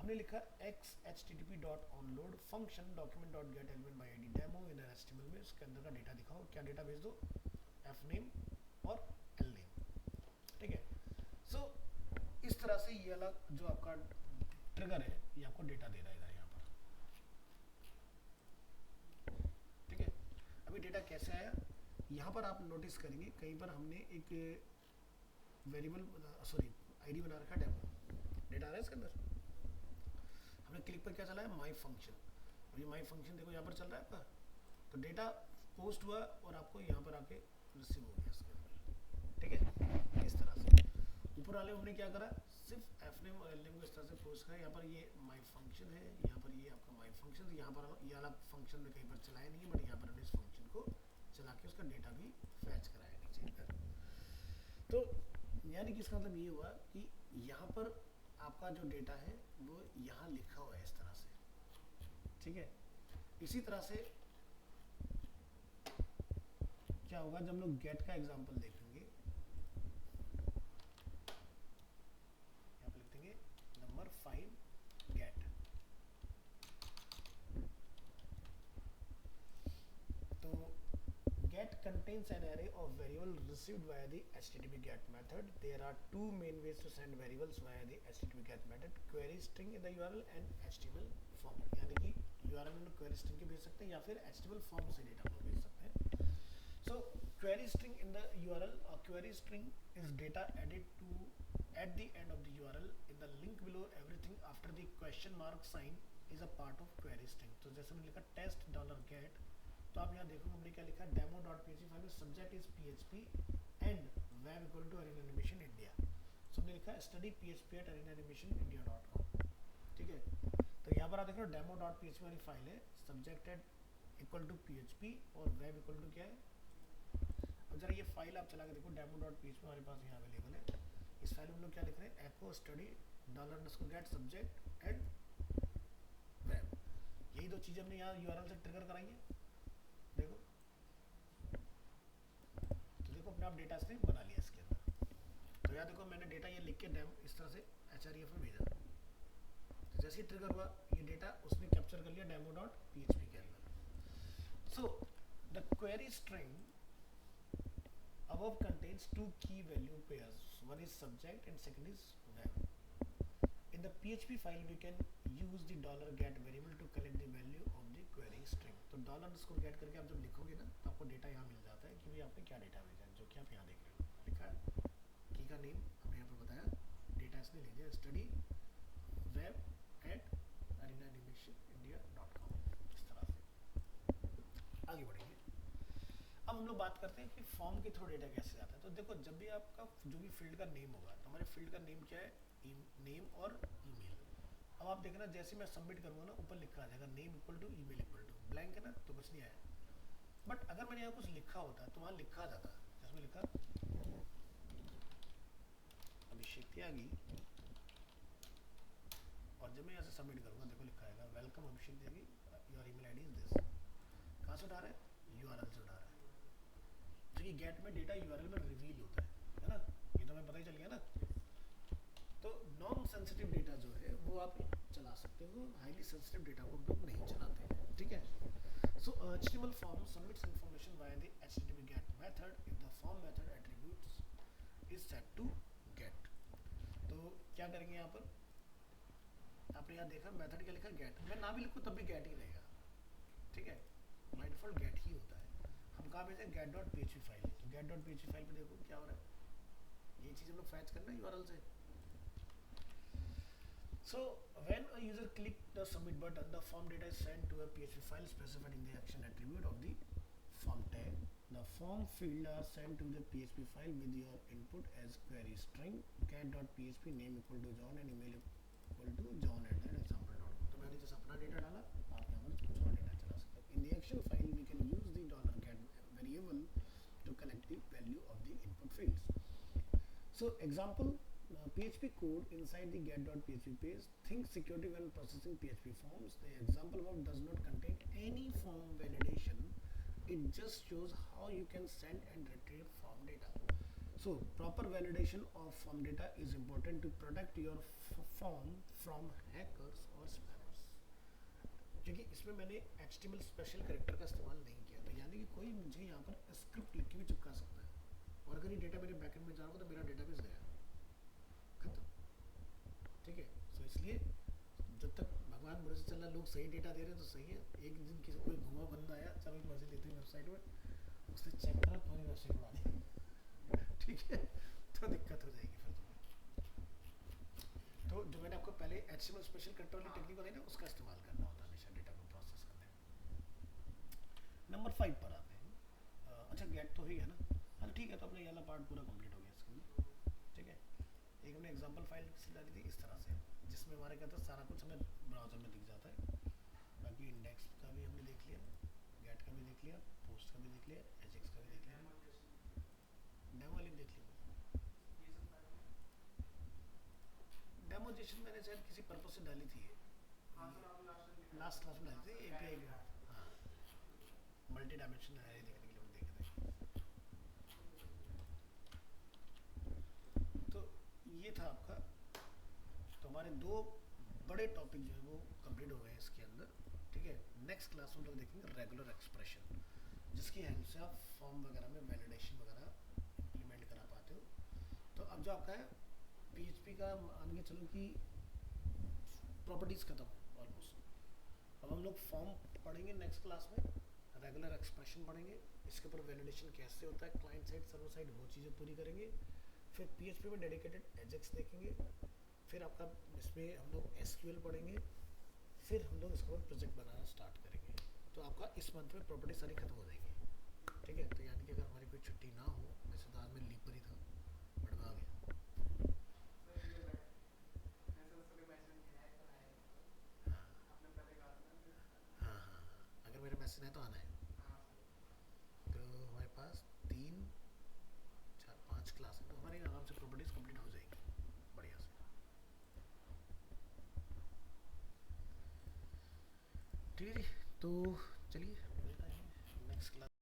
हमने लिखा x http dot onload function document dot gate element by id demo in HTML में इसके अंदर का डेटा दिखाओ, क्या डेटा भेज दो, f नेम और l नेम। ठीक है, सो इस तरह से ये अलग जो आपका ट्रिगर है ये आपको डेटा दे रहा है यहाँ पर। ठीक है, अभी डेटा कैसे आया, यहाँ पर आप नोटिस करेंगे कहीं पर हमने एक वेरिएबल आईडी बना रखा डेमो, डेटा आ रहा है इसके अंदर। हमने क्लिक पर क्या चला है, माई फंक्शन, ये माई फंक्शन देखो यहाँ पर चल रहा है आपका, तो डेटा पोस्ट हुआ और आपको यहाँ पर आके रिसीव हो गया इसके अंदर, ठीक है। इस तरह से ऊपर वाले हमने क्या करा, सिर्फ एफ नेम और एल नेम को इस तरह से पोस्ट करा। यहाँ पर ये माई फंक्शन है, यहाँ पर ये आपका माई फंक्शन, यहाँ पर ये वाला फंक्शन में कहीं पर चलाया नहीं है, बट यहाँ पर हमने इस फंक्शन को चला के उसका डेटा भी फैच कराया नीचे इधर। तो यानी कि इसका मतलब ये हुआ कि यहाँ पर आपका जो डेटा है वो यहाँ लिखा हुआ है इस तरह से, ठीक है। इसी तरह से क्या होगा जब हम लोग गेट का एग्जांपल देखेंगे, यहाँ पे लिख देंगे नंबर 5 गेट। तो get contains an array of variables received via the HTTP GET method. There are two main ways to send variables via the HTTP GET method: query string in the URL and HTML form. यानी कि URL में query string के भेज सकते हैं या फिर HTML form से डेटा को भेज सकते हैं। So query string in the URL, a query string is data added to at the end of the URL. In the link below, everything after the question mark sign is a part of query string. तो जैसे मैंने लिखा test$get, तो आप यहाँ देखो हमने क्या लिखा, demo.php फाइल में subject is php and web equal to Arena Animation India. So हमने लिखा स्टडी php at arenaanimationindia.com, ठीक है। तो यहाँ पर आप देख रहे हो demo.php वाली फाइल है, subject at equal to php और वेब इक्वल टू क्या है। अब जरा ये फाइल आप चला के देखो, demo.php हमारे पास यहाँ अवेलेबल है। इस फाइल में हम लोग क्या लिख रहे हैं, echo study $_get subject and web. यही दो चीज़ें हमने यहाँ URL से ट्रिगर कराई है। देखो, तो देखो अपने आप डेटा स्ट्रिंग बना लिया इसके अंदर। तो यार देखो मैंने डेटा ये लिख के डैम इस तरह से href में भेजा, तो जैसे ही ट्रिगर हुआ ये डेटा उसने कैप्चर कर लिया demo.php के अंदर। So the query string above contains two key value pairs, one is subject and second is web. In the PHP file we can use the $get variable to collect the value of the query string. तो $get करके आप जब लिखोगे ना तो आपको data यहाँ मिल जाता है कि भाई आपने क्या डेटा भेजा है, जो कि आप यहाँ देख रहे हो लिखा है। की का नेम हमने यहाँ पर बताया, डेटा इसने ले लिया स्टडी वेब एट arenaanimationindia.com। इस तरह से आगे बढ़ेंगे। अब हम लोग बात करते हैं कि फॉर्म के थ्रू डेटा कैसे आता है। तो देखो जब भी आपका जो भी फील्ड का नेम होगा, तो हमारे फील्ड का नेम क्या है, नेम और ईमेल। अब आप देखना जैसे मैं सबमिट करूंगा ना ऊपर लिखा आ जाएगा name equal to email equal to, blank है ना तो कुछ नहीं आया। बट अगर मैंने यहाँ कुछ लिखा होता तो वहाँ लिखा आ जाता, जिसमें लिखा अभिषेक त्यागी, और जब मैं यहाँ से सबमिट करूंगा देखो लिखा आएगा welcome Abhishek Tyagi, your email ID is this. कहाँ से उठा रहा है, यूआरएल से उठा रहा है, क्योंकि गेट में डेटा यूआरएल में रिवील होता है ना, ये तो हमें पता ही चल गया ना। तो नॉन सेंसिटिव डेटा जो है वो आप चला सकते हो, हाईली सेंसिटिव डेटा को हम लोग नहीं चलाते हैं, ठीक है। सो HTML form submits information via the HTTP GET method if the form method attributes is set to GET। तो क्या करेंगे यहाँ पर, आपने यहाँ देखा मेथड क्या लिखा गेट, मैं ना भी लिखूँ तब भी गेट ही रहेगा, ठीक है, बाय डिफॉल्ट गेट ही होता है। हम कहाँ भेजें, get.php फाइल, तो get.php फाइल पे देखो क्या हो रहा है, ये चीज़ हम लोग फैच करना है यूआरएल से। So when a user click the submit button, the form data is sent to a PHP file specified in the action attribute of the form tag. The form field are sent to the PHP file with your input as query string get.php name equal to John and email equal to john@example.com। तो मैंने जैसे अपना data डाला, आप यहाँ पर कुछ और डेटा चला सकते हो। In the action file, we can use the $get variable to collect the value of the input fields. So example. PHP code inside the get.php page. Think security when processing PHP forms. The example above does not contain any form validation. It just shows how you can send and retrieve form data. So proper validation of form data is important to protect your form from hackers or spammers. क्योंकि इसमें मैंने HTML special character का इस्तेमाल नहीं किया, तो यानी कि कोई मुझे यहाँ पर स्क्रिप्ट लिख के भी चिपका सकता है, और अगर ये डेटा मेरे बैकएंड में जा रहा हो तो मेरा डेटाबेस गया, ठीक है। सो इसलिए जब तक भगवान बुरे से चल रहा, लोग सही डेटा दे रहे हैं तो सही है। एक दिन किसी कोई घुमा बंदा आया, चलो मैसेज देते हैं वेबसाइट में, उसने चेक करा तुम्हारी वेबसाइट उड़ा दी, ठीक है, तो दिक्कत हो जाएगी फिर तुम्हें। तो जो मैंने आपको पहले HTML स्पेशल कैरेक्टर वाली टेक्निक बताई ना, उसका इस्तेमाल करना होता है हमेशा डेटा को प्रोसेस करना। नंबर 5 पर आते हैं। अच्छा गेट तो ही है ना, हाँ तो ठीक है, तो अपने ये वाला पार्ट पूरा कंप्लीट हो गया इसके अंदर। ठीक है, एक हमने एग्जांपल फाइल किसी डाली थी इस तरह से, जिसमें हमारे कहते हैं सारा कुछ हमें ब्राउज़र में दिख जाता है। बाकी इंडेक्स का भी हमने देख लिया, गेट का भी देख लिया, पोस्ट का भी देख लिया, एजेक्स का भी देख लिया, डेमो वाली भी देख ली। डेमोजेशन मैंने शायद किसी पर्पज से डाली थी, लास्ट क्लास में डाली थी एपीआई का। हाँ, मल्टी डायमेंशन है देखने के लिए हम देखे थे। तो ये था आपका, तो हमारे दो बड़े टॉपिक जो है वो कंप्लीट हो गए हैं इसके अंदर। ठीक है, नेक्स्ट क्लास में हम लोग देखेंगे रेगुलर एक्सप्रेशन, जिसकी हेल्प से आप फॉर्म वगैरह में वैलिडेशन वगैरह इम्प्लीमेंट करा पाते हो। तो अब जो आपका है पीएचपी का, मान के चलो कि प्रॉपर्टीज़ खत्म ऑलमोस्ट। अब हम लोग फॉर्म पढ़ेंगे नेक्स्ट क्लास में, रेगुलर एक्सप्रेशन पढ़ेंगे, इसके ऊपर वैलिडेशन कैसे होता है, क्लाइंट साइड सर्वर साइड, वो चीज़ें पूरी करेंगे। फिर पीएचपी में डेडिकेटेड एजेक्स देखेंगे। फिर आपका इसमें हम लोग एसक्यूएल पढ़ेंगे। फिर हम लोग इसके ऊपर प्रोजेक्ट बनाना स्टार्ट करेंगे। तो आपका इस मंथ में प्रॉपर्टी सारी खत्म हो जाएगी। ठीक है, तो यानी कि अगर हमारी कोई छुट्टी ना हो, वैसे तो आज मैं लीव पर ही था बट मैं आ गया। हाँ हाँ हाँ हाँ, अगर मेरे मैसेज है तो आना है। तो हमारे पास 3 4 5 क्लास है, तो हमारी आराम से प्रॉपर्टीज कंप्लीट हो जाएगी बढ़िया से। ठीक है जी, तो चलिए मिलता है नेक्स्ट क्लास।